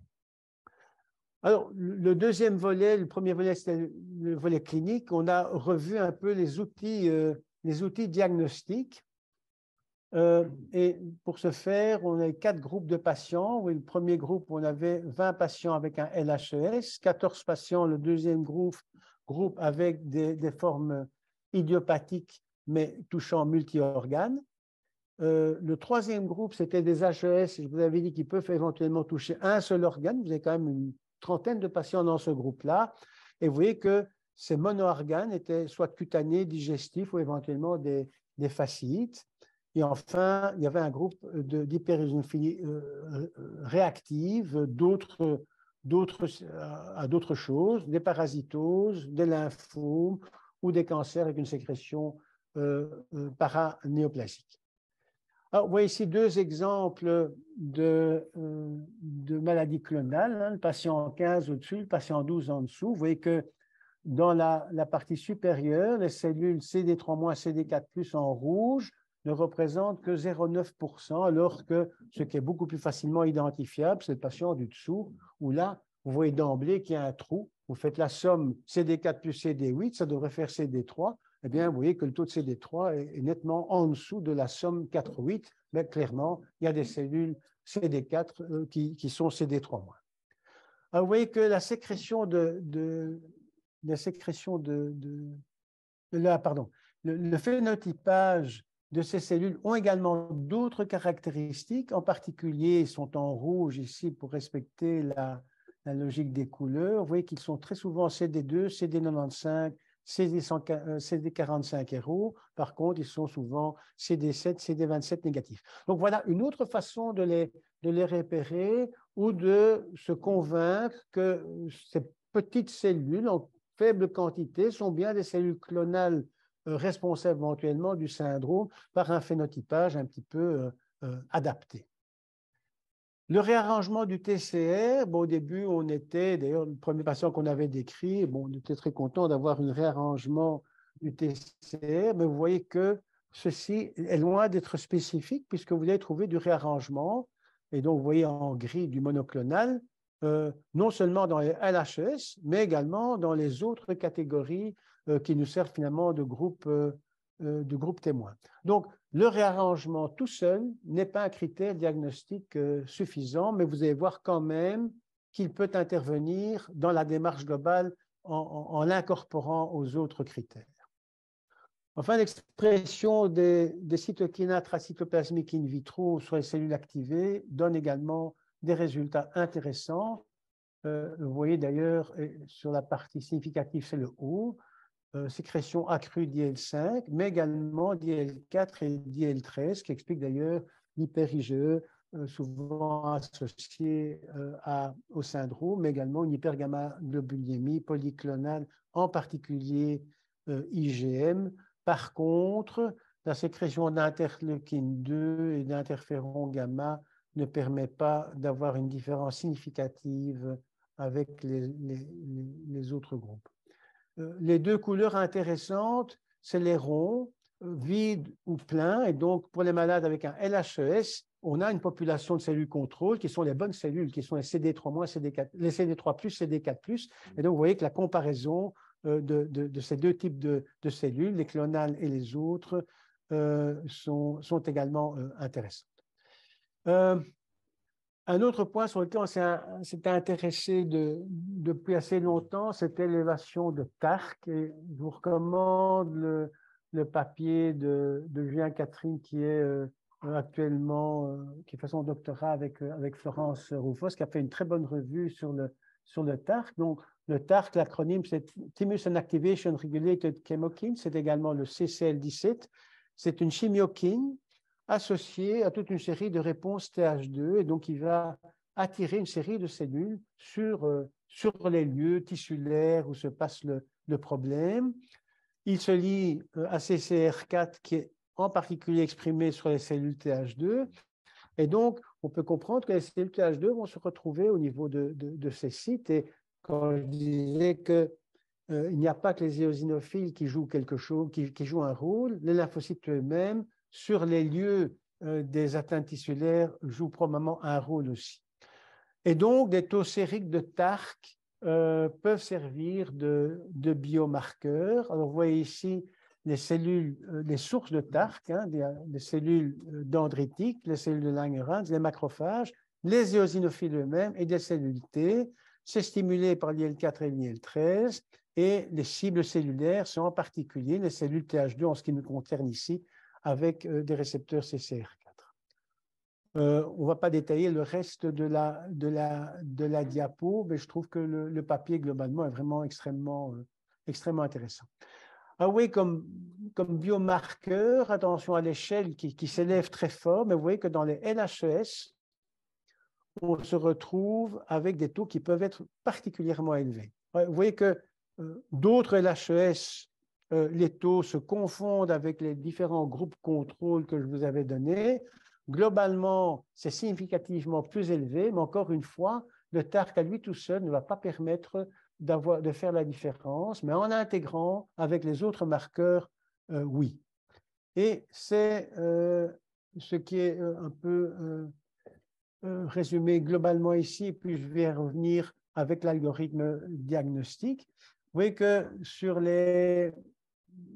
Alors, le deuxième volet, le premier volet, c'était le volet clinique. On a revu un peu les outils diagnostiques. Et pour ce faire, on a 4 groupes de patients. Le premier groupe, on avait 20 patients avec un LHES, 14 patients, le deuxième groupe avec des formes idiopathiques, mais touchant multi-organes. Le troisième groupe, c'était des HES, je vous avais dit qu'ils peuvent éventuellement toucher un seul organe. Vous avez quand même une trentaine de patients dans ce groupe-là. Et vous voyez que ces mono-organes étaient soit cutanés, digestifs ou éventuellement des fasciites. Et enfin, il y avait un groupe d'hyperéosinophilie réactive, à d'autres choses, des parasitoses, des lymphomes ou des cancers avec une sécrétion paranéoplasiques. Alors, vous voyez ici deux exemples de maladies clonales, hein, le patient 15 au-dessus, le patient 12 en dessous. Vous voyez que dans la partie supérieure, les cellules CD3-, CD4+, en rouge ne représentent que 0,9%, alors que ce qui est beaucoup plus facilement identifiable, c'est le patient du dessous, où là, vous voyez d'emblée qu'il y a un trou. Vous faites la somme CD4 plus CD8, ça devrait faire CD3. Eh bien, vous voyez que le taux de CD3 est nettement en dessous de la somme 4,8, mais clairement, il y a des cellules CD4 qui sont CD3-. Alors, vous voyez que la sécrétion le phénotypage de ces cellules ont également d'autres caractéristiques. En particulier, ils sont en rouge ici pour respecter la logique des couleurs. Vous voyez qu'ils sont très souvent CD2, CD95, CD45 RO. Par contre, ils sont souvent CD7, CD27 négatifs. Donc voilà une autre façon de les repérer ou de se convaincre que ces petites cellules en faible quantité sont bien des cellules clonales responsables éventuellement du syndrome par un phénotypage un petit peu adapté. Le réarrangement du TCR, bon, au début, on était, d'ailleurs, le premier patient qu'on avait décrit, bon, on était très content d'avoir un réarrangement du TCR, mais vous voyez que ceci est loin d'être spécifique puisque vous allez trouver du réarrangement, et donc vous voyez en gris du monoclonal, non seulement dans les LHES, mais également dans les autres catégories qui nous servent finalement de groupe témoin. Donc, le réarrangement tout seul n'est pas un critère diagnostique suffisant, mais vous allez voir quand même qu'il peut intervenir dans la démarche globale en l'incorporant aux autres critères. Enfin, l'expression des cytokines intracytoplasmiques in vitro sur les cellules activées donne également des résultats intéressants. Vous voyez d'ailleurs sur la partie significative, c'est le haut, sécrétion accrue d'IL5, mais également d'IL4 et d'IL13, qui explique d'ailleurs l'hyper-IgE, souvent associé au syndrome, mais également une hypergamma-globulinémie polyclonale, en particulier IgM. Par contre, la sécrétion d'interleukine 2 et d'interféron gamma ne permet pas d'avoir une différence significative avec les autres groupes. Les deux couleurs intéressantes, c'est les ronds, vides ou pleins. Et donc, pour les malades avec un LHES, on a une population de cellules contrôle qui sont les bonnes cellules, qui sont les CD3-, CD4, les CD3+, CD4+. Et donc, vous voyez que la comparaison de ces deux types de cellules, les clonales et les autres, sont également intéressantes. Un autre point sur lequel on s'était intéressé depuis assez longtemps, c'était l'élévation de TARC. Et je vous recommande le papier de Julien Catherine qui est actuellement, qui fait son doctorat avec Florence Roufos, qui a fait une très bonne revue sur le TARC. Donc, le TARC, l'acronyme, c'est Thymus and Activation Regulated Chemokine. C'est également le CCL17. C'est une chimiokine associé à toute une série de réponses TH2, et donc il va attirer une série de cellules sur les lieux tissulaires où se passe le problème. Il se lie à CCR4 qui est en particulier exprimé sur les cellules TH2, et donc on peut comprendre que les cellules TH2 vont se retrouver au niveau de ces sites. Et quand je disais que il n'y a pas que les éosinophiles qui jouent quelque chose, qui jouent un rôle, les lymphocytes eux-mêmes sur les lieux des atteintes tissulaires jouent probablement un rôle aussi. Et donc, des taux sériques de TARC peuvent servir de biomarqueurs. Alors, vous voyez ici les cellules, les sources de TARC, hein, les cellules dendritiques, les cellules de Langerhans, les macrophages, les éosinophiles eux-mêmes et des cellules T. C'est stimulé par l'IL4 et l'IL13. Et les cibles cellulaires sont en particulier les cellules TH2, en ce qui nous concerne ici, avec des récepteurs CCR4. On ne va pas détailler le reste de la diapo, mais je trouve que le papier, globalement, est vraiment extrêmement intéressant. Ah oui, comme biomarqueur, attention à l'échelle qui s'élève très fort, mais vous voyez que dans les LHES, on se retrouve avec des taux qui peuvent être particulièrement élevés. Vous voyez que d'autres LHES les taux se confondent avec les différents groupes contrôle que je vous avais donnés. Globalement, c'est significativement plus élevé, mais encore une fois, le TARC à lui tout seul ne va pas permettre de faire la différence, mais en intégrant avec les autres marqueurs, oui. Et c'est ce qui est un peu résumé globalement ici, puis je vais revenir avec l'algorithme diagnostique. Vous voyez que sur les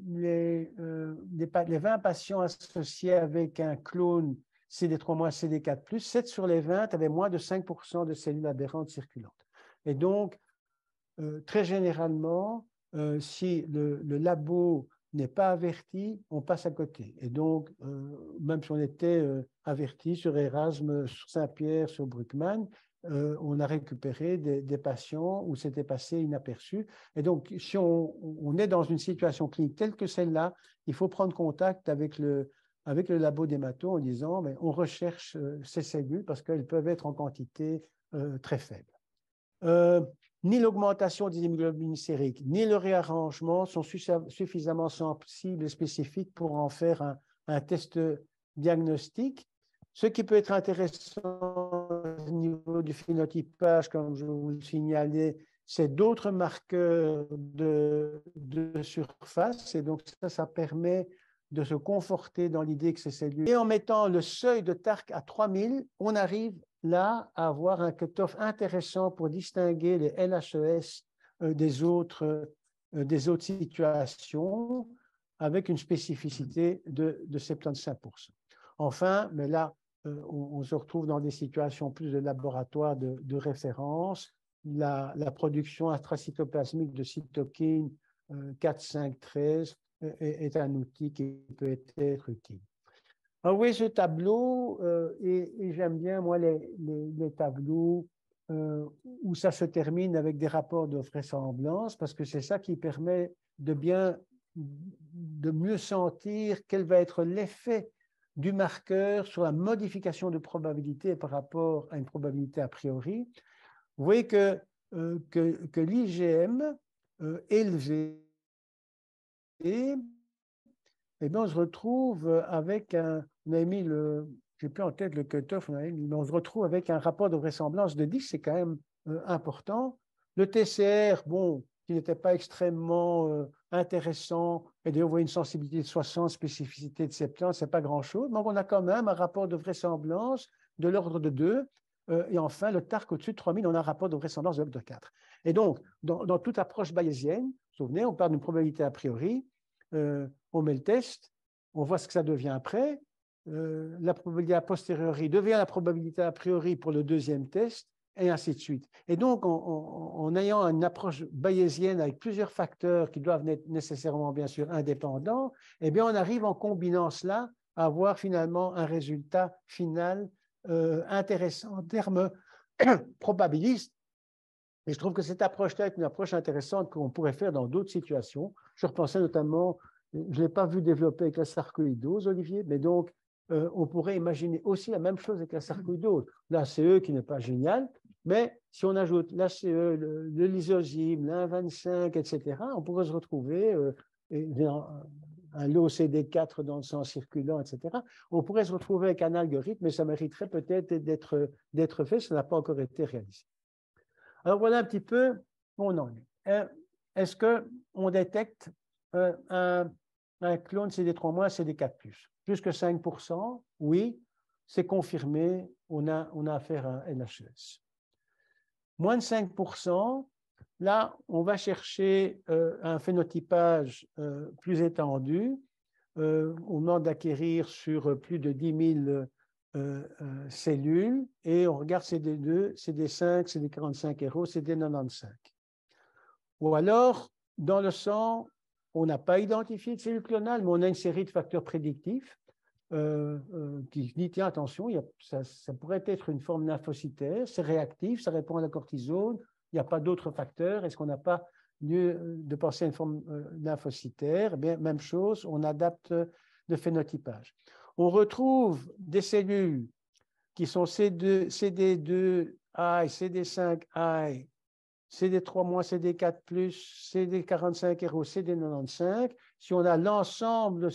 20 patients associés avec un clone CD3- CD4+, 7 sur les 20 avaient moins de 5% de cellules aberrantes circulantes. Et donc, très généralement, si le labo n'est pas averti, on passe à côté. Et donc, même si on était averti sur Erasme, sur Saint-Pierre, sur Bruckmann, on a récupéré des patients où c'était passé inaperçu. Et donc, si on est dans une situation clinique telle que celle-là, il faut prendre contact avec le labo d'hémato en disant, mais on recherche ces cellules parce qu'elles peuvent être en quantité très faible. Ni l'augmentation des hémoglobines sériques, ni le réarrangement sont suffisamment sensibles et spécifiques pour en faire un test diagnostique. Ce qui peut être intéressant au niveau du phénotypage, comme je vous le signalais, c'est d'autres marqueurs de surface. Et donc, ça permet de se conforter dans l'idée que ces cellules. Et en mettant le seuil de TARC à 3000, on arrive là à avoir un cutoff intéressant pour distinguer les LHES des autres situations avec une spécificité de 75%. Enfin, mais là, on se retrouve dans des situations plus de laboratoire de référence. La production intracytoplasmique de cytokines 4, 5, 13 est un outil qui peut être utile. Alors, oui, ce tableau, et j'aime bien, moi, les tableaux où ça se termine avec des rapports de vraisemblance, parce que c'est ça qui permet de mieux sentir quel va être l'effet du marqueur sur la modification de probabilité par rapport à une probabilité a priori. Vous voyez que l'IgM élevé, eh bien, on se retrouve avec on a mis je n'ai plus en tête le cutoff, mais on se retrouve avec un rapport de vraisemblance de 10, c'est quand même important. Le TCR, bon, qui n'était pas extrêmement intéressant, et d'ailleurs, on voit une sensibilité de 60, spécificité de 70, c'est pas grand-chose, donc on a quand même un rapport de vraisemblance de l'ordre de 2, et enfin, le TARC au-dessus de 3000, on a un rapport de vraisemblance de l'ordre de 4. Et donc, dans toute approche bayésienne, vous vous souvenez, on parle d'une probabilité a priori, on met le test, on voit ce que ça devient après. La probabilité a posteriori devient la probabilité a priori pour le deuxième test, et ainsi de suite. Et donc, en ayant une approche bayésienne avec plusieurs facteurs qui doivent être nécessairement, bien sûr, indépendants, eh bien, on arrive en combinant cela à avoir finalement un résultat final intéressant en termes probabilistes. Et je trouve que cette approche-là est une approche intéressante qu'on pourrait faire dans d'autres situations. Je repensais notamment, je ne l'ai pas vu développer avec la sarcoïdose, Olivier, mais donc on pourrait imaginer aussi la même chose avec la sarcoïdose. L'ACE qui n'est pas génial, mais si on ajoute l'ACE, le lysozyme, l'A25, etc., on pourrait se retrouver un lot CD4 dans le sang circulant, etc. On pourrait se retrouver avec un algorithme, mais ça mériterait peut-être d'être fait, ça n'a pas encore été réalisé. Alors voilà un petit peu où on en est. Est-ce qu'on détecte un clone CD3-, CD4+? Plus que 5%, oui, c'est confirmé, on a affaire à un LHES. Moins de 5%, là, on va chercher un phénotypage plus étendu. On demande d'acquérir sur plus de 10 000 cellules et on regarde CD2, CD5, CD45 héros, CD95. Ou alors, dans le sang, on n'a pas identifié de cellules clonales, mais on a une série de facteurs prédictifs qui dit, tiens, attention, ça pourrait être une forme lymphocytaire, c'est réactif, ça répond à la cortisone, il n'y a pas d'autres facteurs, est-ce qu'on n'a pas lieu de penser à une forme lymphocytaire? Eh bien, même chose, on adapte le phénotypage. On retrouve des cellules qui sont CD2I, CD5I, CD3-, CD4+, CD45-RO, CD95, si on a l'ensemble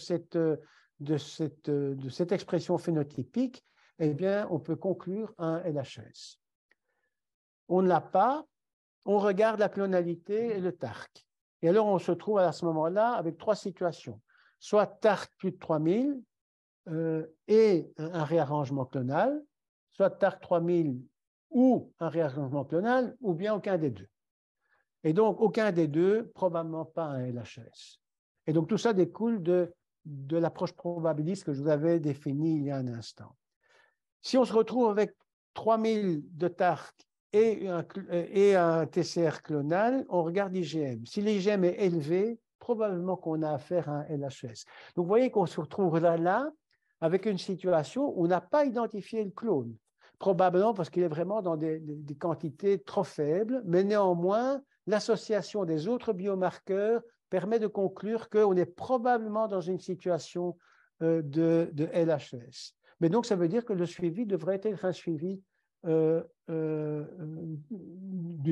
de cette expression phénotypique, eh bien, on peut conclure un LHS. On ne l'a pas, on regarde la clonalité et le TARC. Et alors, on se trouve à ce moment-là avec trois situations. Soit TARC plus de 3000 et un réarrangement clonal, soit TARC 3000 ou un réarrangement clonal, ou bien aucun des deux. Et donc, aucun des deux, probablement pas un LHS. Et donc, tout ça découle de l'approche probabiliste que je vous avais définie il y a un instant. Si on se retrouve avec 3000 de TARC et un TCR clonal, on regarde l'IgM. Si l'IgM est élevé, probablement qu'on a affaire à un LHS. Donc, vous voyez qu'on se retrouve là avec une situation où on n'a pas identifié le clone. Probablement parce qu'il est vraiment dans des quantités trop faibles, mais néanmoins, l'association des autres biomarqueurs permet de conclure qu'on est probablement dans une situation de LHS. Mais donc, ça veut dire que le suivi devrait être un suivi du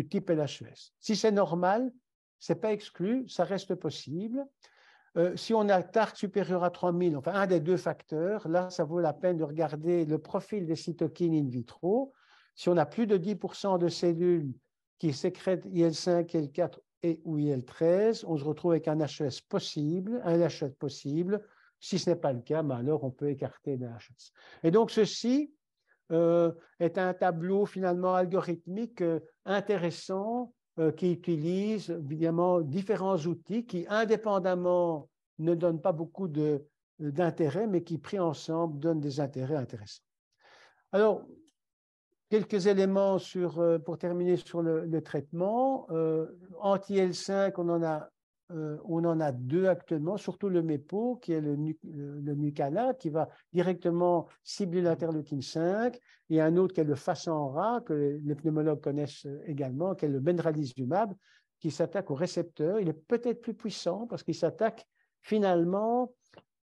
type LHS. Si c'est normal, ce n'est pas exclu, ça reste possible. Si on a TARC supérieur à 3000, enfin un des deux facteurs, là, ça vaut la peine de regarder le profil des cytokines in vitro. Si on a plus de 10% de cellules qui sécrètent IL5, IL4 ou IL13, on se retrouve avec un LHS possible, Si ce n'est pas le cas, ben alors on peut écarter le LHS. Et donc, ceci est un tableau finalement algorithmique intéressant qui utilise évidemment différents outils qui, indépendamment, ne donnent pas beaucoup d'intérêt, mais qui, pris ensemble, donnent des intérêts intéressants. Alors, quelques éléments pour terminer sur le traitement. Anti-L5, on en a deux actuellement, surtout le MEPO, qui est le Nucala, qui va directement cibler l'interleukine 5, et un autre qui est le Fasenra, que les pneumologues connaissent également, qui est le benralizumab, qui s'attaque au récepteur. Il est peut-être plus puissant parce qu'il s'attaque finalement,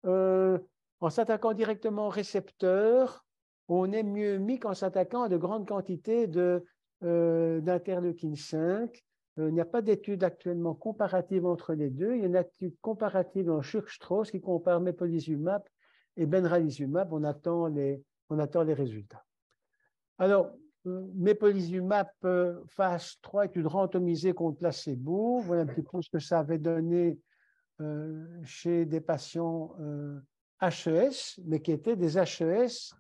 en s'attaquant directement au récepteur, on est mieux mis qu'en s'attaquant à de grandes quantités d'interleukine 5. Il n'y a pas d'études actuellement comparatives entre les deux. Il y a une étude comparative en Schurk-Strauss qui compare mepolizumab et benralizumab. On attend les résultats. Alors, mepolizumab phase 3, étude randomisée contre placebo. Voilà un petit peu ce que ça avait donné chez des patients HES, mais qui étaient des HES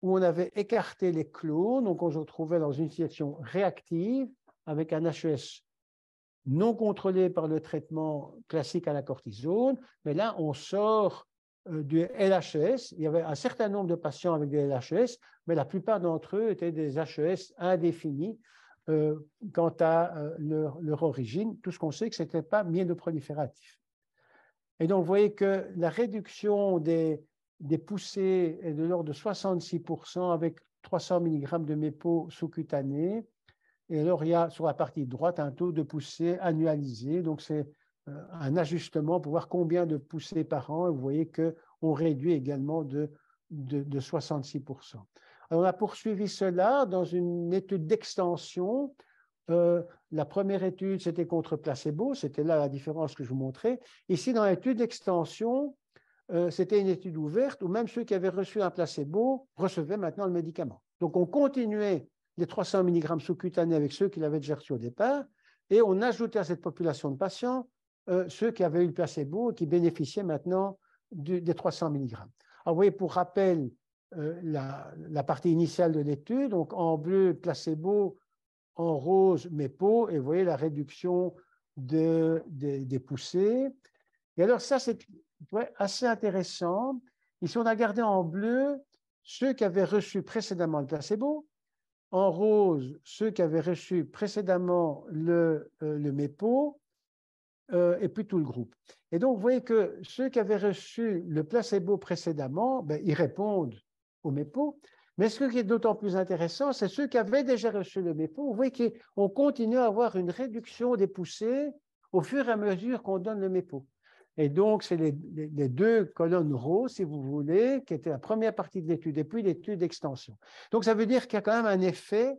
où on avait écarté les clones. Donc, on se retrouvait dans une situation réactive avec un HES non contrôlé par le traitement classique à la cortisone, mais là, on sort du LHES. Il y avait un certain nombre de patients avec des LHES, mais la plupart d'entre eux étaient des HES indéfinis quant à leur origine. Tout ce qu'on sait, que ce n'était pas myéloprolifératif. Et donc, vous voyez que la réduction des poussées est de l'ordre de 66% avec 300 mg de MEPO sous-cutané. Et alors, il y a sur la partie droite un taux de poussée annualisé. Donc, c'est un ajustement pour voir combien de poussées par an. Et vous voyez qu'on réduit également de 66%. Alors, on a poursuivi cela dans une étude d'extension. La première étude, c'était contre placebo. C'était là la différence que je vous montrais. Ici, dans l'étude d'extension, c'était une étude ouverte où même ceux qui avaient reçu un placebo recevaient maintenant le médicament. Donc, on continuait les 300 mg sous-cutanés avec ceux qui l'avaient déjà reçu au départ, et on ajoutait à cette population de patients ceux qui avaient eu le placebo et qui bénéficiaient maintenant des 300 mg. Alors, vous voyez, pour rappel, la partie initiale de l'étude, donc en bleu, placebo, en rose, MEPO, et vous voyez la réduction des poussées. Et alors, ça, c'est assez intéressant. Ici, on a gardé en bleu ceux qui avaient reçu précédemment le placebo, en rose, ceux qui avaient reçu précédemment le MEPO, et puis tout le groupe. Et donc, vous voyez que ceux qui avaient reçu le placebo précédemment, ben, ils répondent au MEPO. Mais ce qui est d'autant plus intéressant, c'est ceux qui avaient déjà reçu le MEPO. Vous voyez qu'on continue à avoir une réduction des poussées au fur et à mesure qu'on donne le MEPO. Et donc, c'est les deux colonnes roses, si vous voulez, qui étaient la première partie de l'étude, et puis l'étude d'extension. Donc, ça veut dire qu'il y a quand même un effet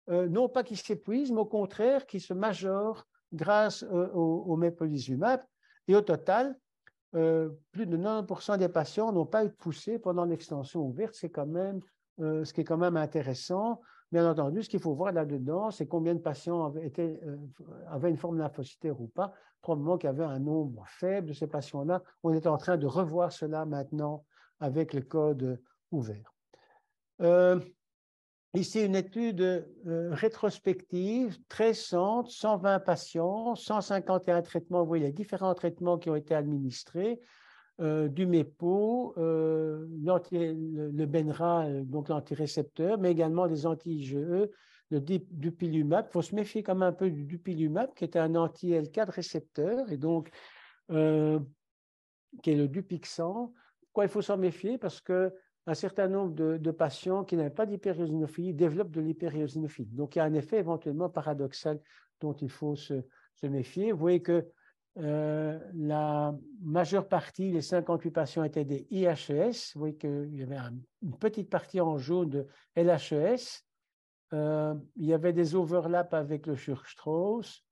non pas qui s'épuisent, mais au contraire qui se majorent grâce au mepolizumab. Et au total, plus de 90% des patients n'ont pas eu de poussée pendant l'extension ouverte, c'est quand même, ce qui est quand même intéressant. Bien entendu, ce qu'il faut voir là-dedans, c'est combien de patients avaient une forme lymphocytaire ou pas. Probablement qu'il y avait un nombre faible de ces patients-là. On est en train de revoir cela maintenant avec le code ouvert. Ici, une étude rétrospective, très centre, 120 patients, 151 traitements. Vous voyez les différents traitements qui ont été administrés, du MEPO, le Benra, donc l'antirécepteur, mais également des anti-IgE, le dupilumab. Il faut se méfier quand même un peu du dupilumab, qui est un anti-L4 récepteur, et donc, qui est le Dupixent. Pourquoi il faut s'en méfier? Parce que un certain nombre de patients qui n'avaient pas d'hyperéosinophilie développent de l'hyperéosinophilie. Donc, il y a un effet éventuellement paradoxal dont il faut se méfier. Vous voyez que la majeure partie, les 58 patients, étaient des IHES. Vous voyez qu'il y avait une petite partie en jaune de LHES. Il y avait des overlaps avec le Church-Strauss.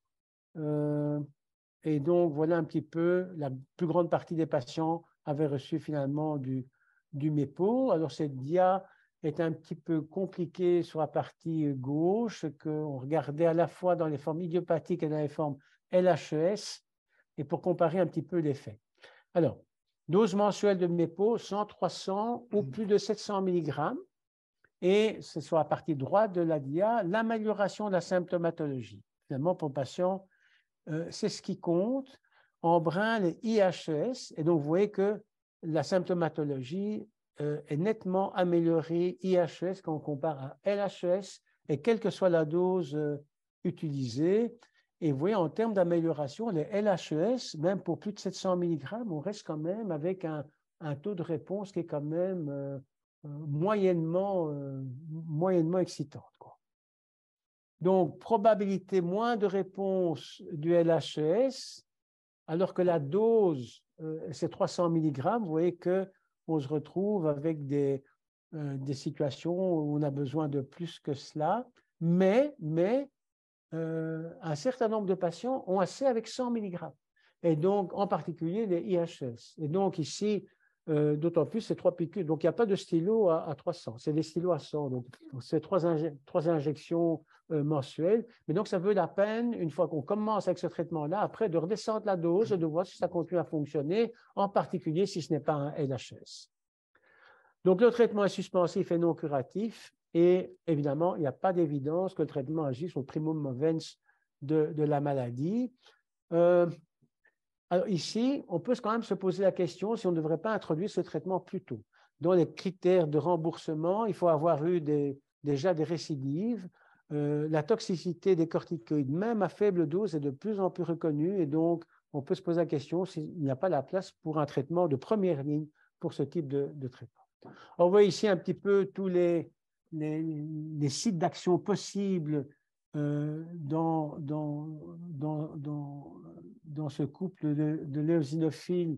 Et donc, voilà un petit peu, la plus grande partie des patients avaient reçu finalement du MEPO. Alors, cette dia est un petit peu compliquée sur la partie gauche, qu'on regardait à la fois dans les formes idiopathiques et dans les formes LHES, et pour comparer un petit peu l'effet. Alors, dose mensuelle de MEPO, 100, 300 ou plus de 700 mg. Et c'est sur la partie droite de la dia, l'amélioration de la symptomatologie. Finalement, pour le patient, c'est ce qui compte. En brun, les IHES. Et donc, vous voyez que la symptomatologie est nettement améliorée IHES quand on compare à LHES, et quelle que soit la dose utilisée. Et vous voyez, en termes d'amélioration, les LHES, même pour plus de 700 mg, on reste quand même avec un taux de réponse qui est quand même moyennement excitant, quoi. Donc, probabilité moins de réponse du LHES, alors que la dose, c'est 300 mg, vous voyez qu'on se retrouve avec des situations où on a besoin de plus que cela, mais un certain nombre de patients ont assez avec 100 mg, et donc en particulier les IHS. Et donc ici, d'autant plus, c'est 3 piqûres. Donc il n'y a pas de stylo à 300, c'est des stylos à 100. Donc c'est 3 injections mensuelles. Mais donc ça vaut la peine, une fois qu'on commence avec ce traitement-là, après de redescendre la dose et de voir si ça continue à fonctionner, en particulier si ce n'est pas un LHS. Donc le traitement est suspensif et non curatif. Et évidemment, il n'y a pas d'évidence que le traitement agisse sur le primum movens de la maladie. Alors ici, on peut quand même se poser la question si on ne devrait pas introduire ce traitement plus tôt. Dans les critères de remboursement, il faut avoir eu déjà des récidives. La toxicité des corticoïdes, même à faible dose, est de plus en plus reconnue. Et donc, on peut se poser la question s'il n'y a pas la place pour un traitement de première ligne pour ce type de traitement. On voit ici un petit peu tous les sites d'action possibles dans ce couple de l'éosinophiles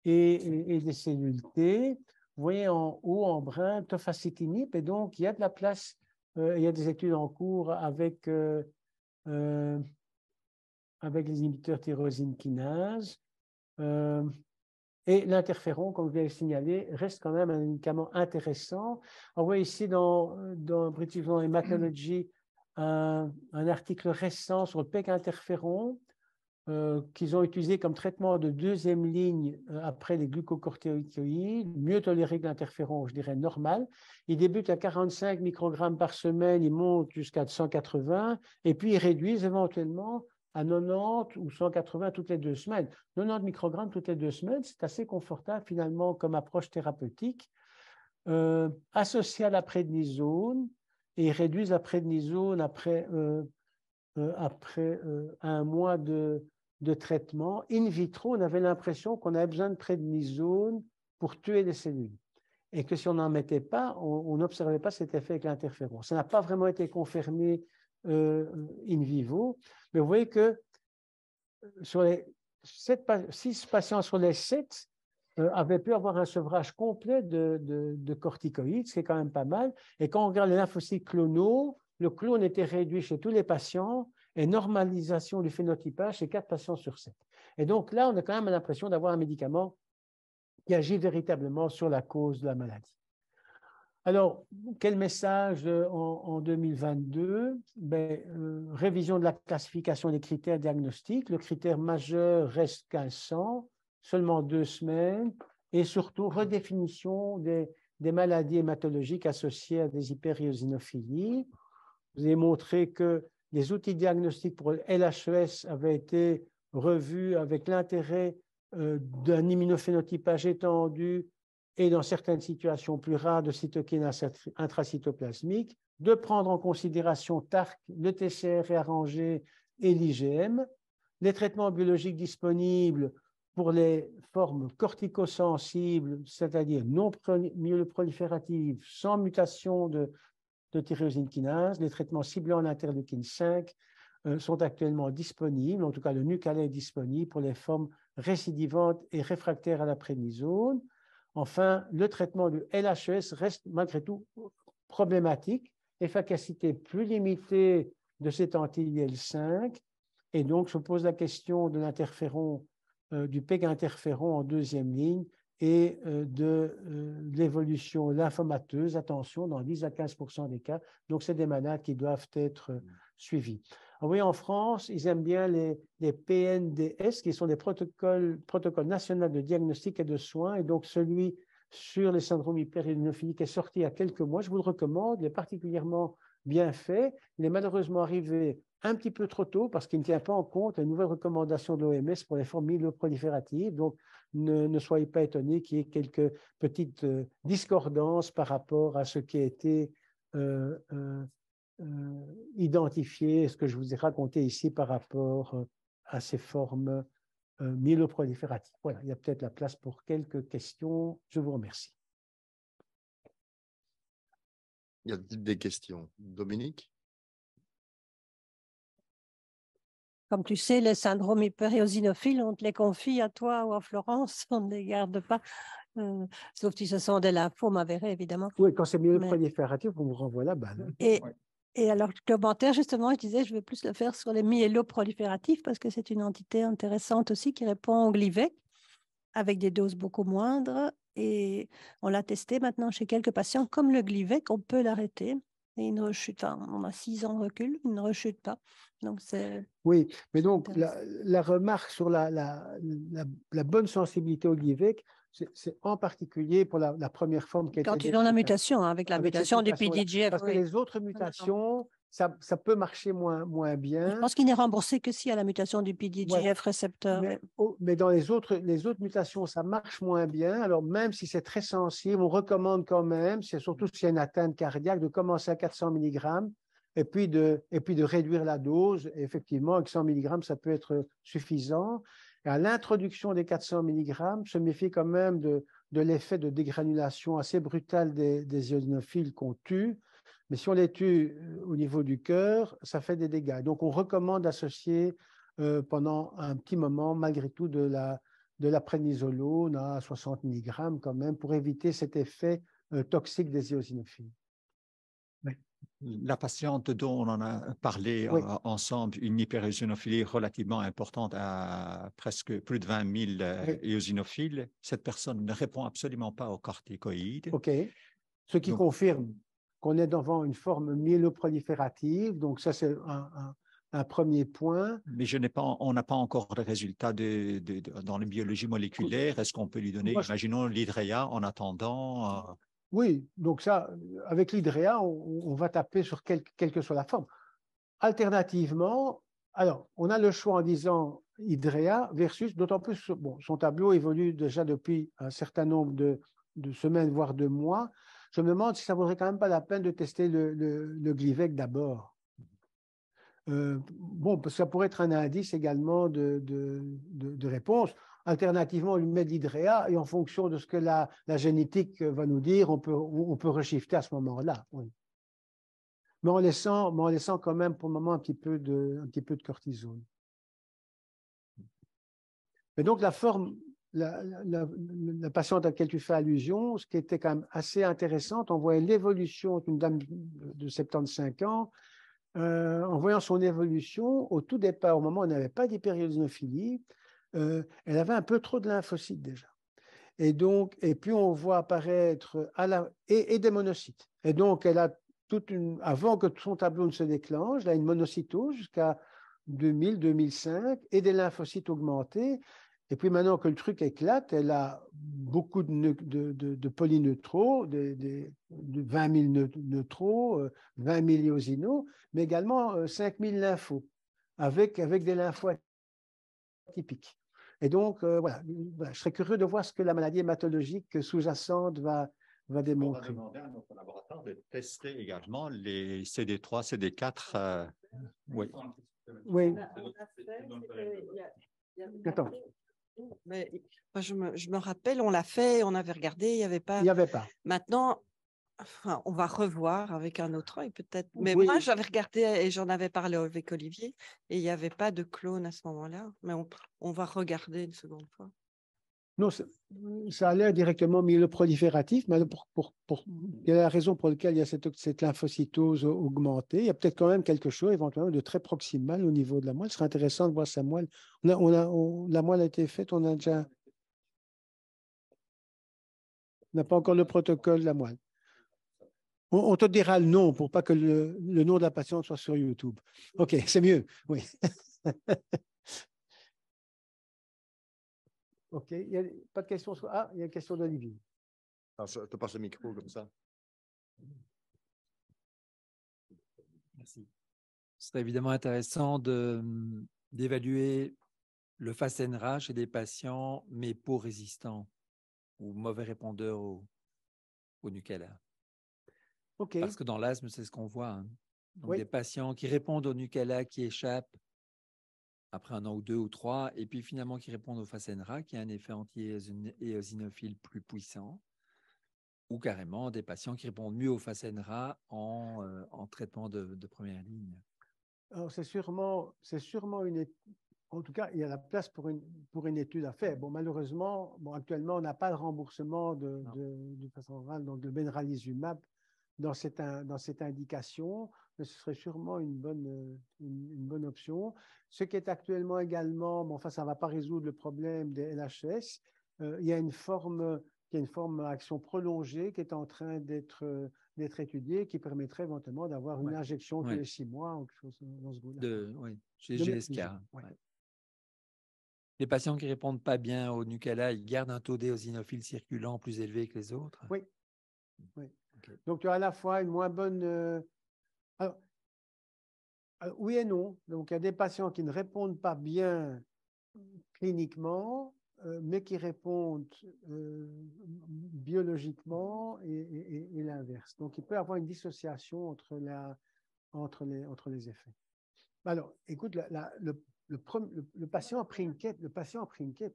et des cellules T. Vous voyez en haut, en brun, tofacitinib, et donc il y a de la place, il y a des études en cours avec les inhibiteurs tyrosine kinase. Et l'interféron, comme je l'ai signalé, reste quand même un médicament intéressant. On voit ici dans British Journal Hematology un article récent sur le PEC interféron qu'ils ont utilisé comme traitement de deuxième ligne après les glucocorticoïdes, mieux toléré que l'interféron, je dirais normal. Il débute à 45 microgrammes par semaine, il monte jusqu'à 180, et puis ils réduisent éventuellement à 90 ou 180 toutes les 2 semaines. 90 microgrammes toutes les 2 semaines, c'est assez confortable finalement comme approche thérapeutique. Associé à la prédnisone, et ils réduisent la prédnisone après 1 mois de traitement. In vitro, on avait l'impression qu'on avait besoin de prédnisone pour tuer les cellules. Et que si on n'en mettait pas, on n'observait pas cet effet avec l'interféron. Ça n'a pas vraiment été confirmé in vivo. Mais vous voyez que sur les 6 patients sur les 7 avaient pu avoir un sevrage complet de corticoïdes, ce qui est quand même pas mal. Et quand on regarde les lymphocytes clonaux, le clone était réduit chez tous les patients et normalisation du phénotypage chez 4 patients sur 7. Et donc là, on a quand même l'impression d'avoir un médicament qui agit véritablement sur la cause de la maladie. Alors, quel message en 2022? Révision de la classification des critères diagnostiques. Le critère majeur reste 1500, seulement 2 semaines, et surtout redéfinition des maladies hématologiques associées à des hyperiosinophilies. Vous avez montré que les outils diagnostiques pour le LHES avaient été revus avec l'intérêt d'un immunophénotypage étendu et dans certaines situations plus rares de cytokines intracytoplasmiques, de prendre en considération TARC, le TCR réarrangé et l'IgM, les traitements biologiques disponibles pour les formes corticosensibles, c'est-à-dire non myeloprolifératives, sans mutation de tyrosine kinase, les traitements ciblés en interleukine 5 sont actuellement disponibles, en tout cas le Nucala est disponible pour les formes récidivantes et réfractaires à la prénisone. Enfin, le traitement du LHES reste malgré tout problématique, efficacité plus limitée de cet anti-IL5, et donc se pose la question de l'interféron, du PEG-interféron en deuxième ligne et de l'évolution lymphomateuse, attention, dans 10 à 15% des cas. Donc, c'est des malades qui doivent être suivis. Alors, oui, en France, ils aiment bien les PNDS, qui sont des protocoles nationaux de diagnostic et de soins. Et donc, celui sur les syndromes hyperiosinophiliques est sorti il y a quelques mois. Je vous le recommande, il est particulièrement bien fait. Il est malheureusement arrivé un petit peu trop tôt parce qu'il ne tient pas en compte les nouvelles recommandations de l'OMS pour les formes myeloprolifératives. Donc, ne soyez pas étonnés qu'il y ait quelques petites discordances par rapport à ce qui a été identifié, ce que je vous ai raconté ici par rapport à ces formes myeloprolifératives. Voilà, il y a peut-être la place pour quelques questions. Je vous remercie. Il y a des questions. Dominique? Comme tu sais, les syndromes hyperiosinophile, on te les confie à toi ou à Florence, on ne les garde pas, sauf si ce sont des lymphomes avérés, évidemment. Oui, quand c'est myeloprolifératif, on vous renvoie la balle. Et alors, le commentaire, justement, je disais, je vais plus le faire sur les myéloprolifératifs parce que c'est une entité intéressante aussi qui répond au Glivec avec des doses beaucoup moindres. Et on l'a testé maintenant chez quelques patients. Comme le Glivec, on peut l'arrêter. Et il ne rechute pas. On a 6 ans de recul, il ne rechute pas. Donc, c'est... Oui, mais donc la remarque sur la bonne sensibilité au Glivec, c'est en particulier pour la première forme qui a été quand ils ont la mutation, avec la mutation du PDGF. Parce que les autres mutations, ça peut marcher moins bien. Je pense qu'il n'est remboursé que s'il y a la mutation du PDGF récepteur. Mais dans les autres mutations, ça marche moins bien. Alors, même si c'est très sensible, on recommande quand même, c'est surtout s'il y a une atteinte cardiaque, de commencer à 400 mg et puis de réduire la dose. Et effectivement, avec 100 mg, ça peut être suffisant. Et à l'introduction des 400 mg, se méfier quand même de l'effet de dégranulation assez brutal des eosinophiles qu'on tue. Mais si on les tue au niveau du cœur, ça fait des dégâts. Donc, on recommande d'associer pendant un petit moment, malgré tout, de la prénisolone à 60 mg quand même, pour éviter cet effet toxique des eosinophiles. Oui. La patiente dont on en a parlé ensemble, une hyperéosinophilie relativement importante à presque plus de 20 000 éosinophiles, cette personne ne répond absolument pas aux corticoïdes. OK. Ce qui confirme qu'on est devant une forme myéloproliférative. Donc, ça, c'est un premier point. Mais on n'a pas encore de résultats dans la biologie moléculaire. Est-ce qu'on peut lui donner, imaginons, l'hydréa en attendant Oui, donc ça, avec l'hydréa, on va taper sur quelle que soit la forme. Alternativement, alors, on a le choix en disant hydréa versus, d'autant plus, son tableau évolue déjà depuis un certain nombre de semaines, voire de mois. Je me demande si ça ne vaudrait quand même pas la peine de tester le Glivec d'abord. Parce que ça pourrait être un indice également de réponse. Alternativement, on lui met de l'hydréa et en fonction de ce que la génétique va nous dire, on peut reshifter à ce moment-là. Oui. Mais en laissant quand même pour le moment un petit peu de cortisone. Mais donc la forme, la patiente à laquelle tu fais allusion, ce qui était quand même assez intéressant, on voyait l'évolution d'une dame de 75 ans en voyant son évolution, au tout départ, au moment où on n'avait pas d'hyperéosinophilie, elle avait un peu trop de lymphocytes déjà. Et donc, et puis on voit apparaître et des monocytes. Et donc, elle a avant que son tableau ne se déclenche, elle a une monocytose jusqu'à 2000, 2005 et des lymphocytes augmentés. Et puis maintenant que le truc éclate, elle a beaucoup de polyneutraux, de 20 000 neutraux, 20 000 eosinaux, mais également 5 000 lymphos, avec des lymphos atypiques. Et donc, voilà, je serais curieux de voir ce que la maladie hématologique sous-jacente va démontrer. On va demander à nos collaborateurs de tester également les CD3, CD4. Oui. Oui. Attends. Mais moi, je me rappelle, on l'a fait, on avait regardé, il n'y avait pas. Il n'y avait pas. Maintenant, enfin, on va revoir avec un autre œil peut-être. Mais Oui. moi, j'avais regardé et j'en avais parlé avec Olivier et il n'y avait pas de clone à ce moment-là. Mais on va regarder une seconde fois. Non, ça a l'air directement myéloprolifératif, mais quelle est la raison pour laquelle il y a cette lymphocytose augmentée? Il y a peut-être quand même quelque chose éventuellement de très proximal au niveau de la moelle. Ce serait intéressant de voir sa moelle. La moelle a été faite, on n'a pas encore le protocole de la moelle. On te dira le nom pour pas que le nom de la patiente soit sur YouTube. OK, c'est mieux, oui. OK, il n'y a pas de questions. Ah, il y a une question d'Olivier. Je te passe le micro comme ça. Merci. Ce serait évidemment intéressant d'évaluer le FASENRA chez des patients MEPO résistants ou mauvais répondeurs au Nucala. OK. Parce que dans l'asthme, c'est ce qu'on voit. Hein. Donc, oui. Des patients qui répondent au Nucala, qui échappent après 1 an ou 2 ou 3, et puis finalement qui répondent au FASENRA, qui a un effet anti-éosinophile plus puissant, ou carrément des patients qui répondent mieux au FASENRA en traitement de première ligne. Alors, c'est sûrement une étude. En tout cas, il y a la place pour une étude à faire. Bon, malheureusement, actuellement, on n'a pas de remboursement du FASENRA, donc de benralizumab dans cette indication, mais ce serait sûrement une bonne option. Ce qui est actuellement également, bon, enfin, ça ne va pas résoudre le problème des LHS. Il y a une forme d'action prolongée qui est en train d'être étudiée, qui permettrait éventuellement d'avoir une injection tous les 6 mois ou quelque chose dans ce goût-là. Oui, chez GSK. Ouais. Les patients qui ne répondent pas bien au Nucala, ils gardent un taux d'éosinophile circulant plus élevé que les autres? Oui. Okay. Donc, tu as à la fois une moins bonne... Alors, oui et non. Donc, il y a des patients qui ne répondent pas bien cliniquement, mais qui répondent biologiquement et l'inverse. Donc, il peut y avoir une dissociation entre les effets. Alors, écoute, le patient Prinket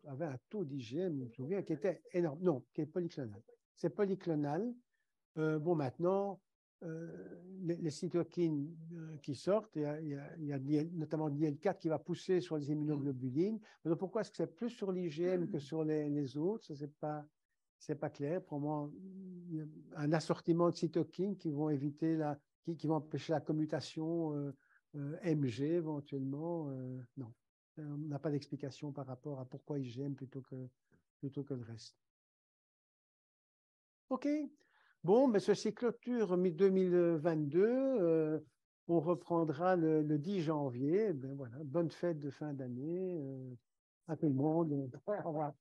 avait un taux d'IgM, je me souviens, qui était énorme. Non, qui est polyclonal. C'est polyclonal. Bon, maintenant, les cytokines qui sortent, il y a notamment l'IL4 qui va pousser sur les immunoglobulines. Donc, pourquoi est-ce que c'est plus sur l'IgM que sur les autres? Ça, c'est pas clair. Pour moi, un assortiment de cytokines qui vont qui vont empêcher la commutation MG éventuellement. Non, on n'a pas d'explication par rapport à pourquoi IgM plutôt que le reste. OK. Bon, mais ceci clôture mi-2022. On reprendra le 10 janvier. Ben voilà, bonne fête de fin d'année à tout le monde. Au revoir.